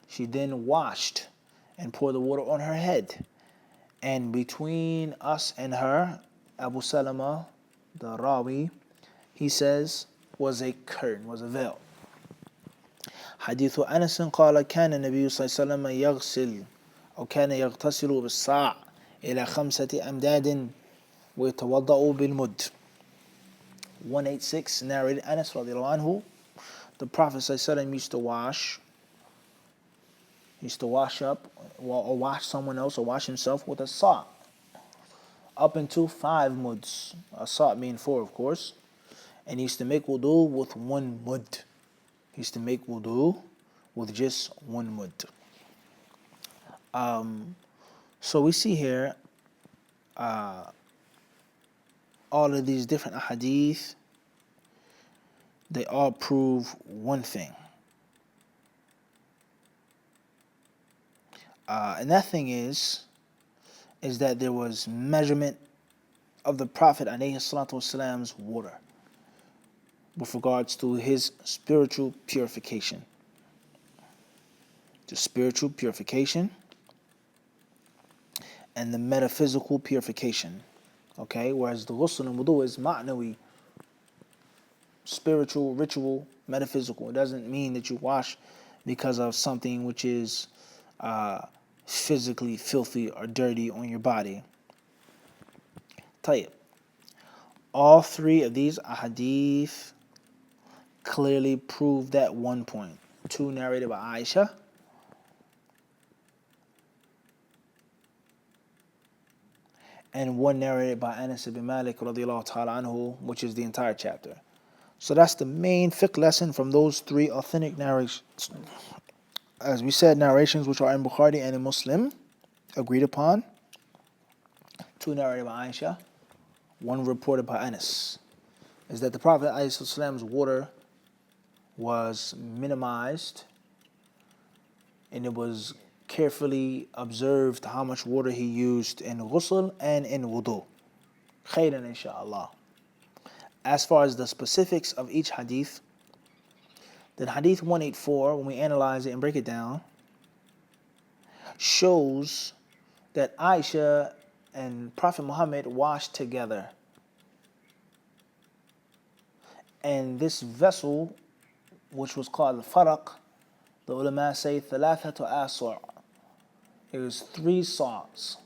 She then washed and poured the water on her head. And between us and her, Abu Salama, the Rawi, he says, was a curtain, was a veil. Hadith Anas قال كان النبي صلى الله عليه وسلم يغسل أو كان يغتسل بالصاع إلى 5 أمداد ويتوضأ بالمد. 186 narrated Anas radiallahu anhu, the Prophet ﷺ used to wash up or wash someone else or wash himself with a sa' up into 5 muds, a sa' mean 4 of course, and he used to make wudu with 1 mud. He used to make wudu with just 1 mud. So we see here all of these different ahadith, they all prove one thing. And that thing is that there was measurement of the Prophet ﷺ's water with regards to his spiritual purification. The spiritual purification and the metaphysical purification. Okay, whereas the ghusl and wudu is ma'nawi, spiritual, ritual, metaphysical. It doesn't mean that you wash because of something which is physically filthy or dirty on your body. Tayyib. All 3 of these ahadith clearly prove that one point. 2 narrated by Aisha, and 1 narrated by Anas ibn Malik radiallahu ta'ala anhu, which is the entire chapter. So that's the main fiqh lesson from those 3 authentic narrations. As we said, narrations which are in Bukhari and in Muslim, agreed upon. 2 narrated by Aisha, 1 reported by Anas. Is that the Prophet ﷺ's water was minimized, and it was carefully observed how much water he used in ghusl and in wudu. Khairan inshaAllah. As far as the specifics of each hadith, then Hadith 184, when we analyze it and break it down, shows that Aisha and Prophet Muhammad washed together. And this vessel, which was called the faraq, the ulama say thalathatu asur'. It was 3 saws.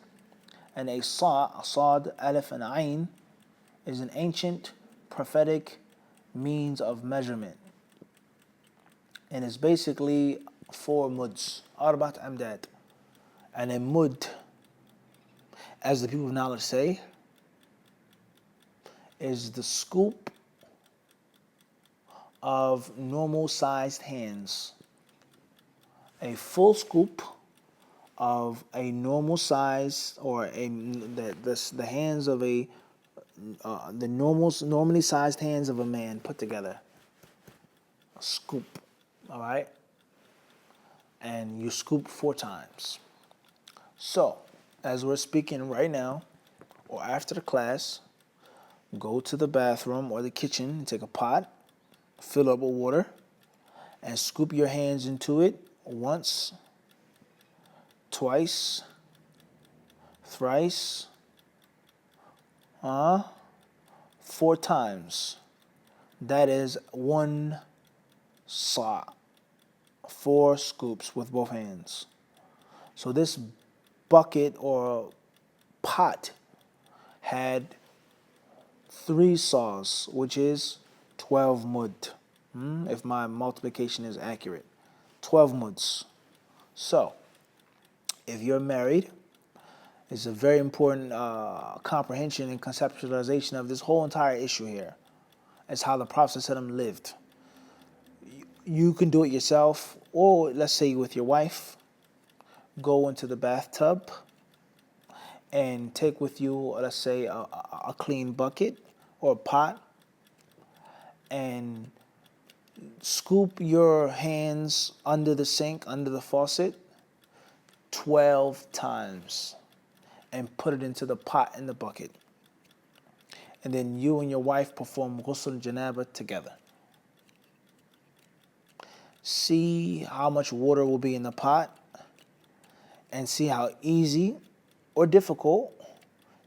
And a sa', sad, alif, and ayn, is an ancient prophetic means of measurement. And it's basically 4 muds. Arbat amdad. And a mud, as the people of knowledge say, is the scoop of normal sized hands. A full scoop of a normal size, or the hands of a the normally sized hands of a man put together. A scoop, all right? And you scoop 4 times. So, as we're speaking right now, or after the class, go to the bathroom or the kitchen and take a pot, fill up with water, and scoop your hands into it once, twice, thrice, 4 times. That is 1 sa, 4 scoops with both hands. So this bucket or pot had 3 saws, which is 12 mud. If my multiplication is accurate, 12 muds. So, if you're married, it's a very important comprehension and conceptualization of this whole entire issue here. It's how the Prophet ﷺ lived. You can do it yourself, or let's say with your wife. Go into the bathtub and take with you, let's say, a clean bucket or a pot, and scoop your hands under the sink, under the faucet, 12 times, and put it into the pot in the bucket. And then you and your wife perform ghusl janaba together. See how much water will be in the pot, and see how easy or difficult,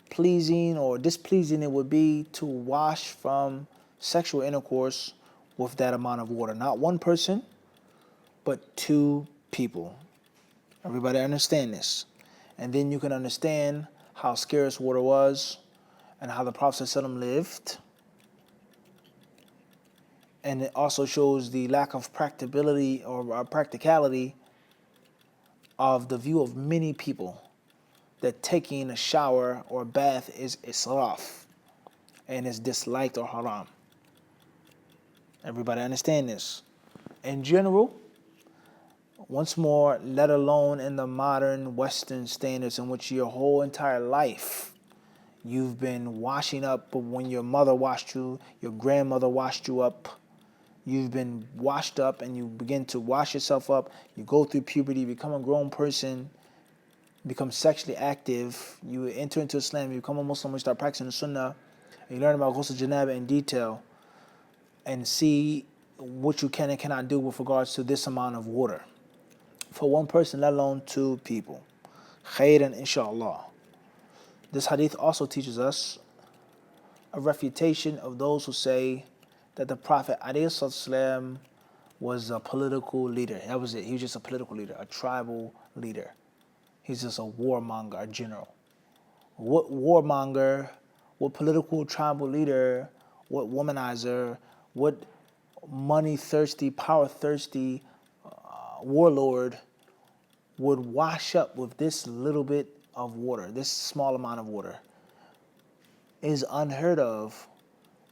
pleasing or displeasing it would be to wash from sexual intercourse with that amount of water. Not 1 person, but 2 people. Everybody understand this. And then you can understand how scarce water was and how the Prophet ﷺ lived. And it also shows the lack of practicability or practicality of the view of many people, that taking a shower or a bath is israf and is disliked or haram. Everybody understand this? In general, once more, let alone in the modern Western standards in which your whole entire life you've been washing up, but when your mother washed you, your grandmother washed you up, you've been washed up and you begin to wash yourself up, you go through puberty, become a grown person, become sexually active, you enter into Islam, you become a Muslim, you start practicing the Sunnah, and you learn about ghusl janaba in detail, and see what you can and cannot do with regards to this amount of water. For 1 person, let alone 2 people. Khairan, inshallah. This hadith also teaches us a refutation of those who say that the Prophet ﷺ was a political leader. That was it. He was just a political leader, a tribal leader. He's just a warmonger, a general. What warmonger, what political tribal leader, what womanizer, what money-thirsty, power-thirsty warlord would wash up with this little bit of water, this small amount of water? Is unheard of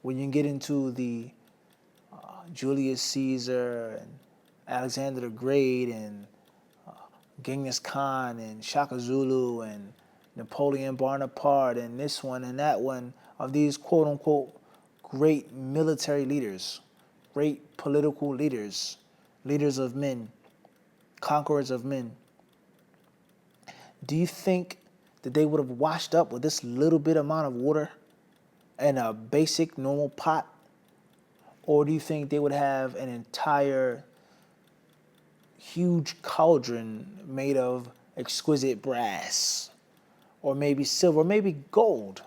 when you get into the Julius Caesar and Alexander the Great and Genghis Khan and Shaka Zulu and Napoleon Bonaparte and this one and that one, of these quote-unquote great military leaders, great political leaders, leaders of men, conquerors of men. Do you think that they would have washed up with this little bit amount of water in a basic normal pot? Or do you think they would have an entire huge cauldron made of exquisite brass, or maybe silver, or maybe gold,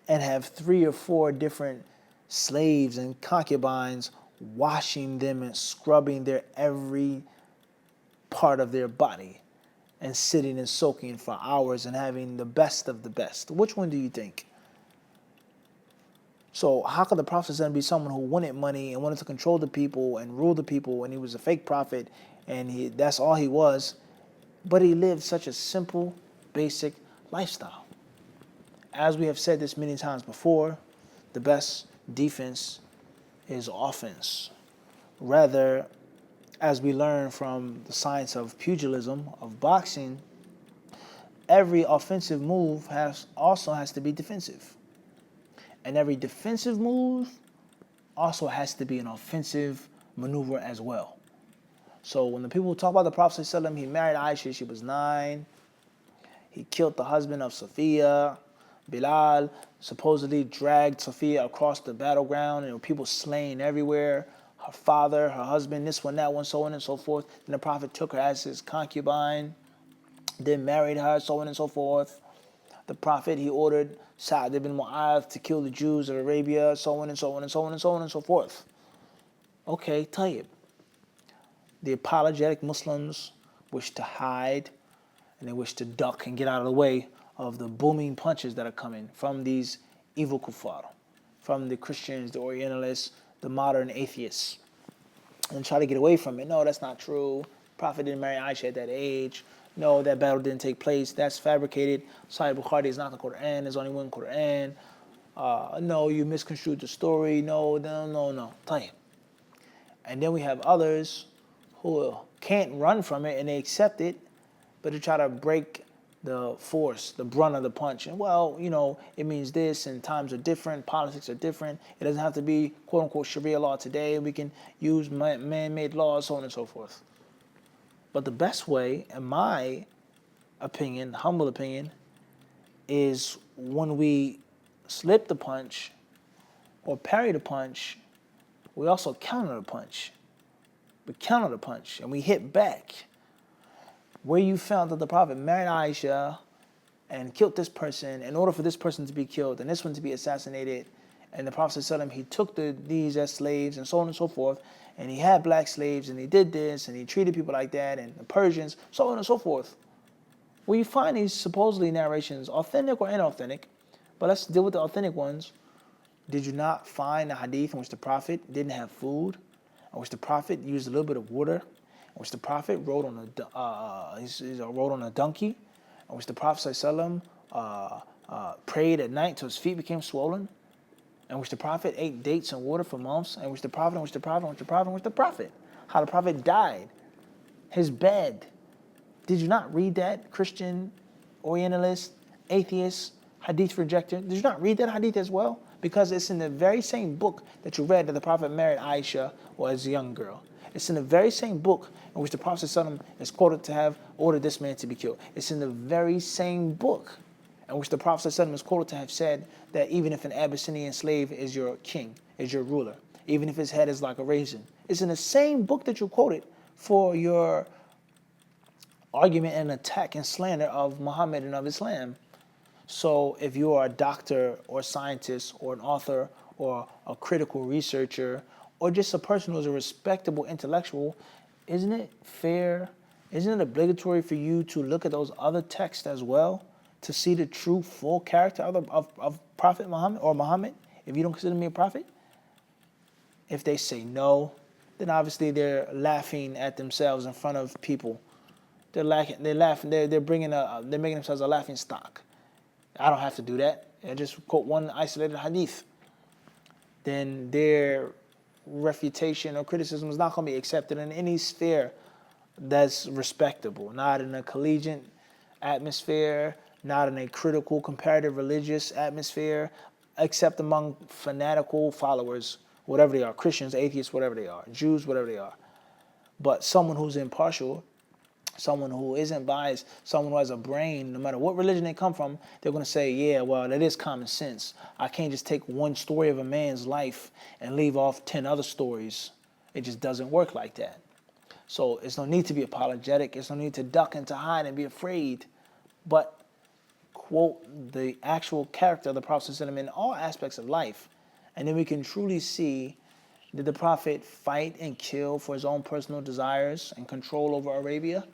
and have 3 or 4 different slaves and concubines washing them and scrubbing their every part of their body and sitting and soaking for hours and having the best of the best? Which one do you think? So how could the Prophet be someone who wanted money and wanted to control the people and rule the people, and he was a fake prophet, and that's all he was, but he lived such a simple, basic lifestyle? As we have said this many times before, the best defense is offense. Rather, as we learn from the science of pugilism, of boxing, every offensive move also has to be defensive. And every defensive move also has to be an offensive maneuver as well. So when the people talk about the Prophet ﷺ, he married Aisha, she was 9. He killed the husband of Sophia. Bilal supposedly dragged Sophia across the battleground, and there were people slain everywhere. Her father, her husband, this one, that one, so on and so forth. Then the Prophet took her as his concubine, then married her, so on and so forth. The Prophet, he ordered Sa'd ibn Mu'adh to kill the Jews of Arabia, so on and so on and so on and so on and so forth. Okay, tayyib. The apologetic Muslims wish to hide, and they wish to duck and get out of the way of the booming punches that are coming from these evil kuffar, from the Christians, the Orientalists, the modern atheists, and try to get away from it. No, that's not true. Prophet didn't marry Aisha at that age. No, that battle didn't take place. That's fabricated. Sahih Bukhari is not the Quran. There's only one Quran. No, you misconstrued the story. No. Tayyib. And then we have others who can't run from it and they accept it, but they try to break the force, the brunt of the punch. And well, it means this, and times are different, politics are different. It doesn't have to be quote unquote Sharia law today. We can use man-made laws, so on and so forth. But the best way, in my opinion, humble opinion, is when we slip the punch or parry the punch, we also counter the punch. We counter the punch and we hit back. Where you found that the Prophet married Aisha and killed this person in order for this person to be killed and this one to be assassinated, and the Prophet ﷺ, he took these as slaves and so on and so forth, and he had black slaves and he did this and he treated people like that, and the Persians, so on and so forth. Where you find these supposedly narrations, authentic or inauthentic, but let's deal with the authentic ones. Did you not find a hadith in which the Prophet didn't have food, in which the Prophet used a little bit of water, in which the Prophet rode on a donkey, in which the Prophet ﷺ, prayed at night till his feet became swollen, in which the Prophet ate dates and water for months, in which the Prophet, how the Prophet died, his bed. Did you not read that, Christian, Orientalist, atheist, hadith rejecter? Did you not read that hadith as well? Because it's in the very same book that you read that the Prophet married Aisha as a young girl. It's in the very same book in which the Prophet ﷺ is quoted to have ordered this man to be killed. It's in the very same book in which the Prophet ﷺ is quoted to have said that even if an Abyssinian slave is your king, is your ruler, even if his head is like a raisin. It's in the same book that you quoted for your argument and attack and slander of Muhammad and of Islam. So if you are a doctor or a scientist or an author or a critical researcher or just a person who's a respectable intellectual, isn't it fair, isn't it obligatory for you to look at those other texts as well to see the true full character of Prophet Muhammad or Muhammad, if you don't consider me a prophet? If they say no, then obviously they're laughing at themselves in front of people. They're making themselves a laughing stock. I don't have to do that. I just quote one isolated hadith. Then their refutation or criticism is not going to be accepted in any sphere that's respectable. Not in a collegiate atmosphere, not in a critical, comparative religious atmosphere, except among fanatical followers, whatever they are, Christians, atheists, whatever they are, Jews, whatever they are. But someone who's impartial, someone who isn't biased, someone who has a brain, no matter what religion they come from, they're going to say, yeah, well, that is common sense. I can't just take one story of a man's life and leave off 10 other stories. It just doesn't work like that. So there's no need to be apologetic. There's no need to duck and to hide and be afraid. But quote the actual character of the Prophet in all aspects of life. And then we can truly see, did the Prophet fight and kill for his own personal desires and control over Arabia?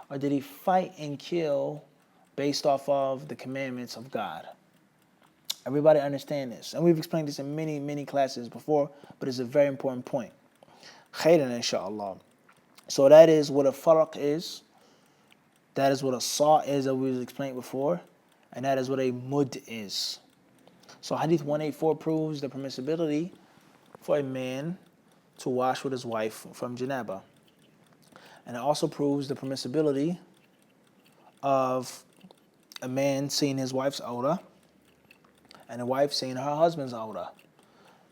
Or did he fight and kill based off of the commandments of God? Everybody understand this. And we've explained this in many, many classes before, but it's a very important point. Khairan, inshallah. So that is what a farq is. That is what a saw is that we explained before. And that is what a mud is. So Hadith 184 proves the permissibility for a man to wash with his wife from janaba. And it also proves the permissibility of a man seeing his wife's awrah and a wife seeing her husband's awrah.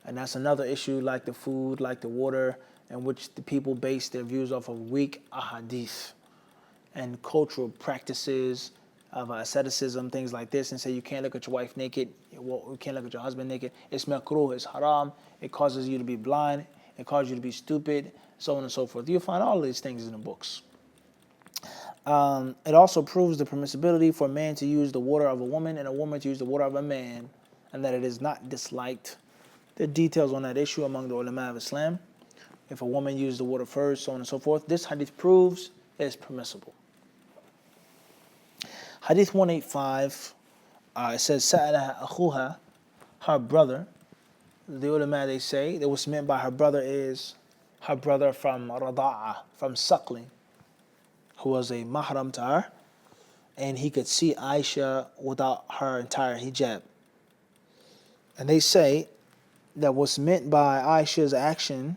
And that's another issue, like the food, like the water, in which the people base their views off of weak ahadith and cultural practices of asceticism, things like this, and say you can't look at your wife naked, you can't look at your husband naked. It's makruh, it's haram, it causes you to be blind, it causes you to be stupid, so on and so forth. You'll find all of these things in the books. It also proves the permissibility for a man to use the water of a woman and a woman to use the water of a man, and that it is not disliked. There are details on that issue among the ulama of Islam. If a woman uses the water first, so on and so forth. This hadith proves it's permissible. Hadith 185, it says, Sa'alaha akhuha, her brother. The ulama, they say, that what's meant by her brother is her brother from rada'a, from suckling, who was a mahram to her, and he could see Aisha without her entire hijab. And they say that what's meant by Aisha's action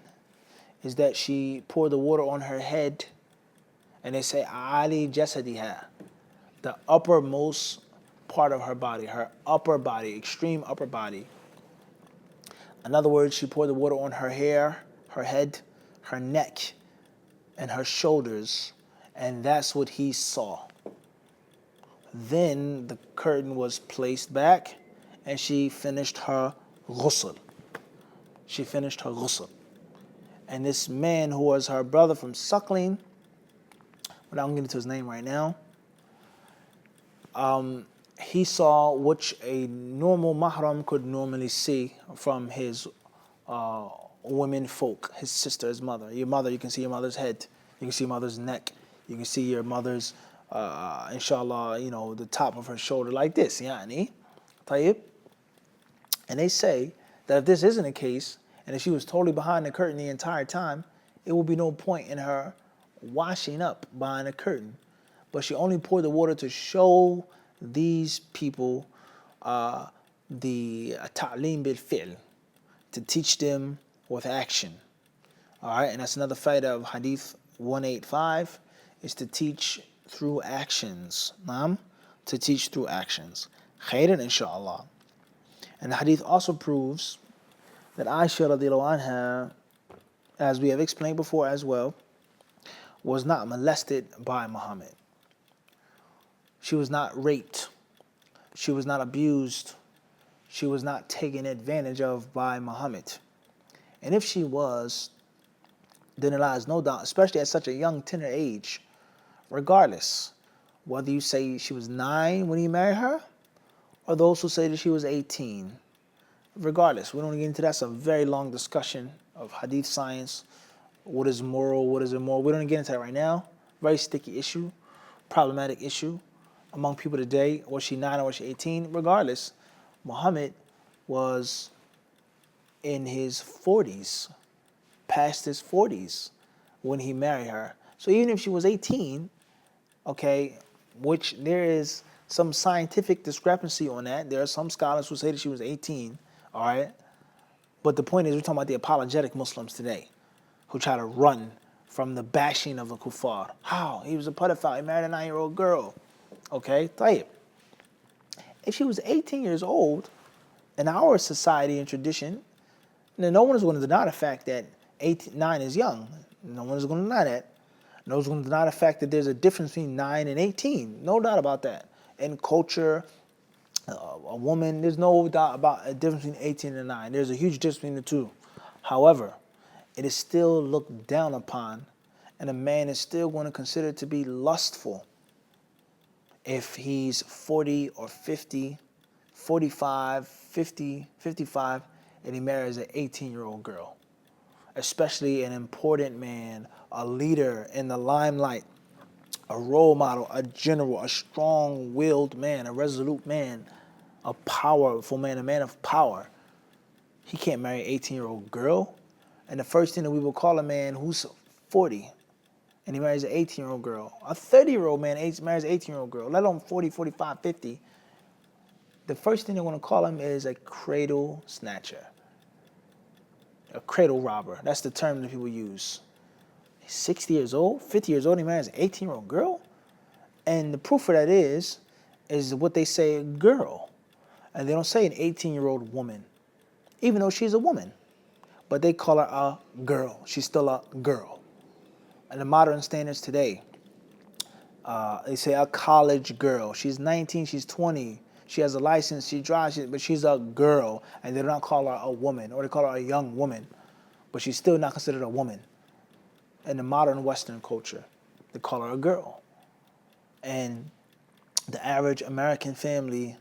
is that she poured the water on her head, and they say Ali jasadiha, the uppermost part of her body, her upper body, extreme upper body. In other words, she poured the water on her hair, her head, her neck, and her shoulders, and that's what he saw. Then the curtain was placed back, and she finished her ghusl. She finished her ghusl. And this man who was her brother from suckling, without getting into his name right now, he saw which a normal mahram could normally see from his women folk, his sister, his mother. Your mother, you can see your mother's head. You can see your mother's neck. You can see your mother's, inshallah, the top of her shoulder like this, yani. Tayyib. And they say that if this isn't the case, and if she was totally behind the curtain the entire time, it will be no point in her washing up behind the curtain. But she only poured the water to show these people the ta'lim bil fi'l, to teach them with action. All right, and that's another faida of Hadith 185, is to teach through actions. To teach through actions. Khairan, inshallah. And the Hadith also proves that Aisha radiallahu anha, as we have explained before as well, was not molested by Muhammad. She was not raped. She was not abused. She was not taken advantage of by Muhammad. And if she was, then there lies no doubt, especially at such a young, tender age, regardless, whether you say she was 9 when he married her, or those who say that she was 18. Regardless, we don't get into that. That's a very long discussion of hadith science. What is moral, what is immoral? We don't get into that right now. Very sticky issue, problematic issue among people today. Was she 9 or was she 18? Regardless, Muhammad was in his 40s, past his 40s, when he married her. So even if she was 18, okay, which there is some scientific discrepancy on that. There are some scholars who say that she was 18, all right? But the point is, we're talking about the apologetic Muslims today who try to run from the bashing of the kuffar. How? He was a pedophile. He married a 9-year-old girl. Okay, tayyib. If she was 18 years old, in our society and tradition, then no one is going to deny the fact that 9 is young. No one is going to deny that. No one is going to deny the fact that there's a difference between 9 and 18. No doubt about that. In culture, a woman, there's no doubt about a difference between 18 and 9. There's a huge difference between the two. However, it is still looked down upon, and a man is still going to consider it to be lustful if he's 40 or 50, 45, 50, 55, and he marries an 18-year-old girl. Especially an important man, a leader in the limelight, a role model, a general, a strong-willed man, a resolute man, a powerful man, a man of power, he can't marry an 18-year-old girl. And the first thing that we will call a man who's 40 and he marries an 18-year-old girl, a 30-year-old man marries an 18-year-old girl, let alone 40, 45, 50, the first thing they want to call him is a cradle snatcher, a cradle robber. That's the term that people use. He's 60 years old, 50 years old, he marries an 18-year-old girl. And the proof of that is what they say, girl. And they don't say an 18-year-old woman, even though she's a woman. But they call her a girl. She's still a girl. And the modern standards today, they say a college girl. She's 19, she's 20. She has a license, she drives, but she's a girl. And they don't call her a woman, or they call her a young woman. But she's still not considered a woman. In the modern Western culture, they call her a girl. And the average American family,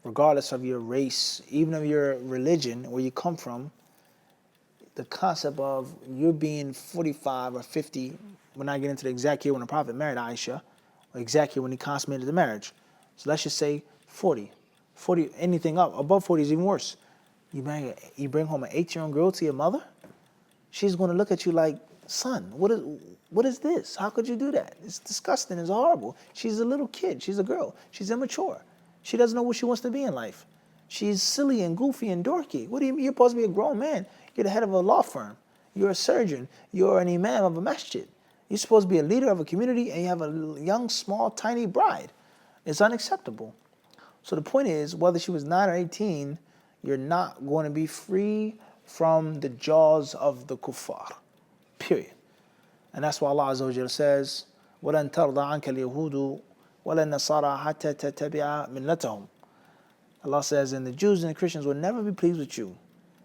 regardless of your race, even of your religion, where you come from, the concept of you being 45 or 50, we're not getting into the exact year when the Prophet married Aisha, or exact year when he consummated the marriage. So let's just say 40. 40, anything up, above 40 is even worse. You bring home an 18-year-old girl to your mother, she's going to look at you like, son, what is this? How could you do that? It's disgusting, it's horrible. She's a little kid, she's a girl, she's immature. She doesn't know what she wants to be in life. She's silly and goofy and dorky. What do you mean? You're supposed to be a grown man. You're the head of a law firm. You're a surgeon. You're an imam of a masjid. You're supposed to be a leader of a community, and you have a young, small, tiny bride. It's unacceptable. So the point is, whether she was 9 or 18, you're not going to be free from the jaws of the kuffar. Period. And that's why Allah Azza wa Jalla says, وَلَن تَرْضَ عَنْكَ الْيَهُودُ وَلَن نَصَارَى حَتَّى تَتَّبِعَ مِلَّتَهُمْ. Allah says, and the Jews and the Christians will never be pleased with you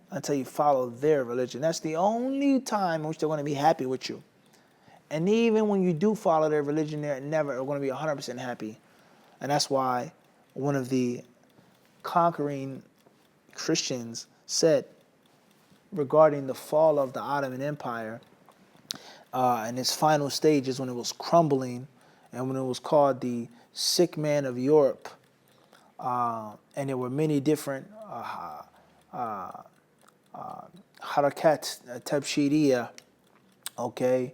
until you follow their religion. That's the only time in which they're going to be happy with you. And even when you do follow their religion, they're never going to be 100% happy. And that's why one of the conquering Christians said regarding the fall of the Ottoman Empire, and its final stages when it was crumbling and when it was called the sick man of Europe, and there were many different harakat tabshiriya, okay?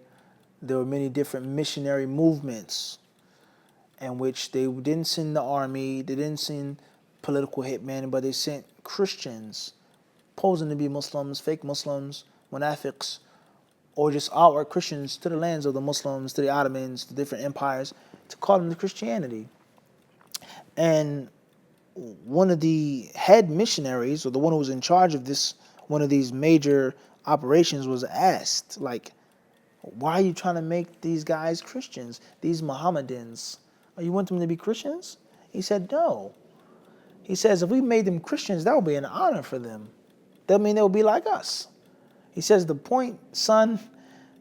There were many different missionary movements in which they didn't send the army, they didn't send political hitmen, but they sent Christians posing to be Muslims, fake Muslims, munafiqs, or just outright Christians to the lands of the Muslims, to the Ottomans, to different empires, to call them to Christianity. And one of the head missionaries, or the one who was in charge of this, one of these major operations, was asked, like, why are you trying to make these guys Christians, these Mohammedans? You want them to be Christians? He said, no. He says, if we made them Christians, that would be an honor for them. That mean they'll be like us. He says, the point, son,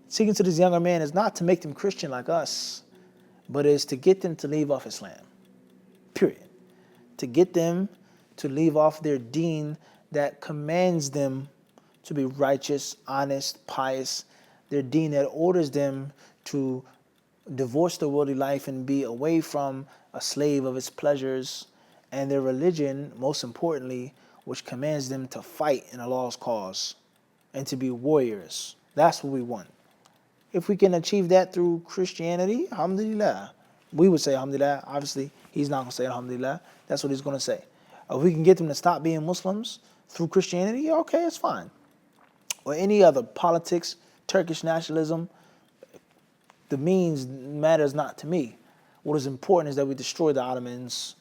speaking to this younger man, is not to make them Christian like us, but is to get them to leave off Islam. Period. To get them to leave off their deen that commands them to be righteous, honest, pious, their deen that orders them to divorce the worldly life and be away from a slave of its pleasures, and their religion, most importantly, which commands them to fight in Allah's cause and to be warriors. That's what we want. If we can achieve that through Christianity, alhamdulillah. We would say alhamdulillah. Obviously, he's not going to say alhamdulillah. That's what he's going to say. If we can get them to stop being Muslims through Christianity, okay, it's fine. Or any other politics, Turkish nationalism, the means matters not to me. What is important is that we destroy the Ottomans.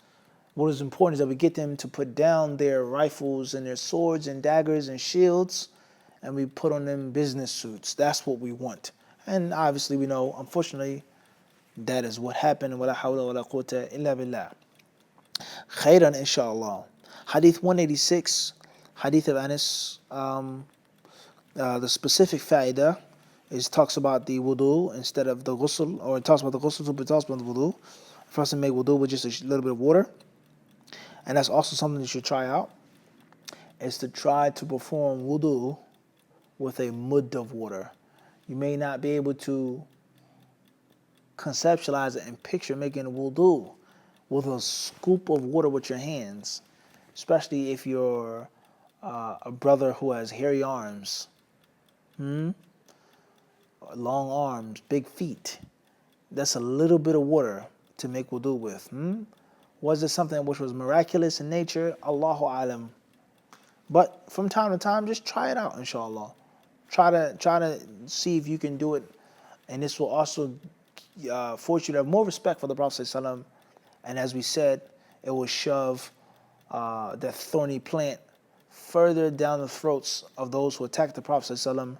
What is important is that we get them to put down their rifles and their swords and daggers and shields, and we put on them business suits. That's what we want. And obviously we know, unfortunately, that is what happened. وَلَا حَوْلَ وَلَا قُوَّةَ إِلَّا بِاللَّهِ. Khairan, inshallah. Hadith 186, Hadith of Anas. The specific fa'idah talks about the wudu instead of the ghusl, or it talks about the ghusl, but it talks about the wudu. For us to make wudu with just a little bit of water. And that's also something you should try out, is to try to perform wudu with a mud of water. You may not be able to conceptualize it and picture making wudu with a scoop of water with your hands. especially if you're a brother who has hairy arms, long arms, big feet. That's a little bit of water to make wudu with. Was it something which was miraculous in nature? Allahu alam. But from time to time, just try it out, inshallah. Try to see if you can do it, and this will also force you to have more respect for the Prophet ﷺ. And as we said, it will shove that thorny plant further down the throats of those who attack the Prophet ﷺ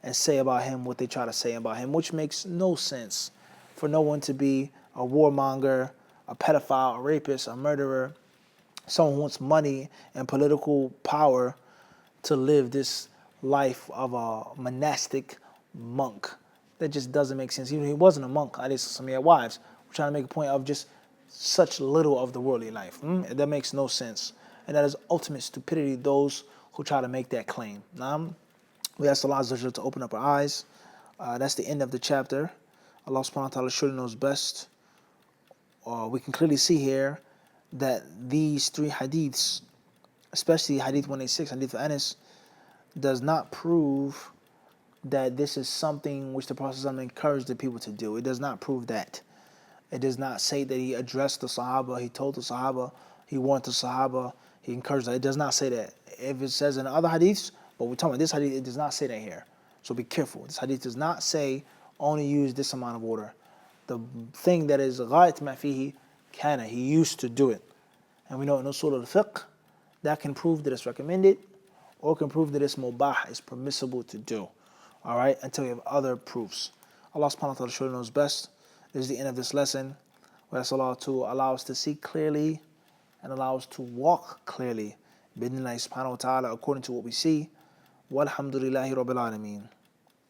and say about him what they try to say about him, which makes no sense for no one to be a warmonger, a pedophile, a rapist, a murderer, someone who wants money and political power to live this life of a monastic monk. That just doesn't make sense. Even if he wasn't a monk, at least some of your wives were trying to make a point of just such little of the worldly life. That makes no sense. And that is ultimate stupidity, those who try to make that claim. Now, we ask Allah Azza wa Jalla to open up our eyes. That's the end of the chapter. Allah subhanahu wa ta'ala surely knows best. We can clearly see here that these three hadiths, especially hadith 186, hadith of Anas, does not prove that this is something which the Prophet ﷺ encouraged the people to do. It does not prove that. It does not say that he addressed the Sahaba, he told the Sahaba, he warned the Sahaba, he encouraged them. It does not say that. If it says in other hadiths, but we're talking about this hadith, it does not say that here. So be careful. This hadith does not say only use this amount of water. The thing that is ghayat ma fihi kana, he used to do it. And we know in usul al-fiqh, that can prove that it's recommended, or can prove that it's mubah, it's permissible to do. All right, until we have other proofs. Allah subhanahu wa ta'ala surely knows best. This is the end of this lesson. We ask Allah to allow us to see clearly and allow us to walk clearly. Bidnillahi subhanahu wa ta'ala, according to what we see. Walhamdulillahi rabbil alameen.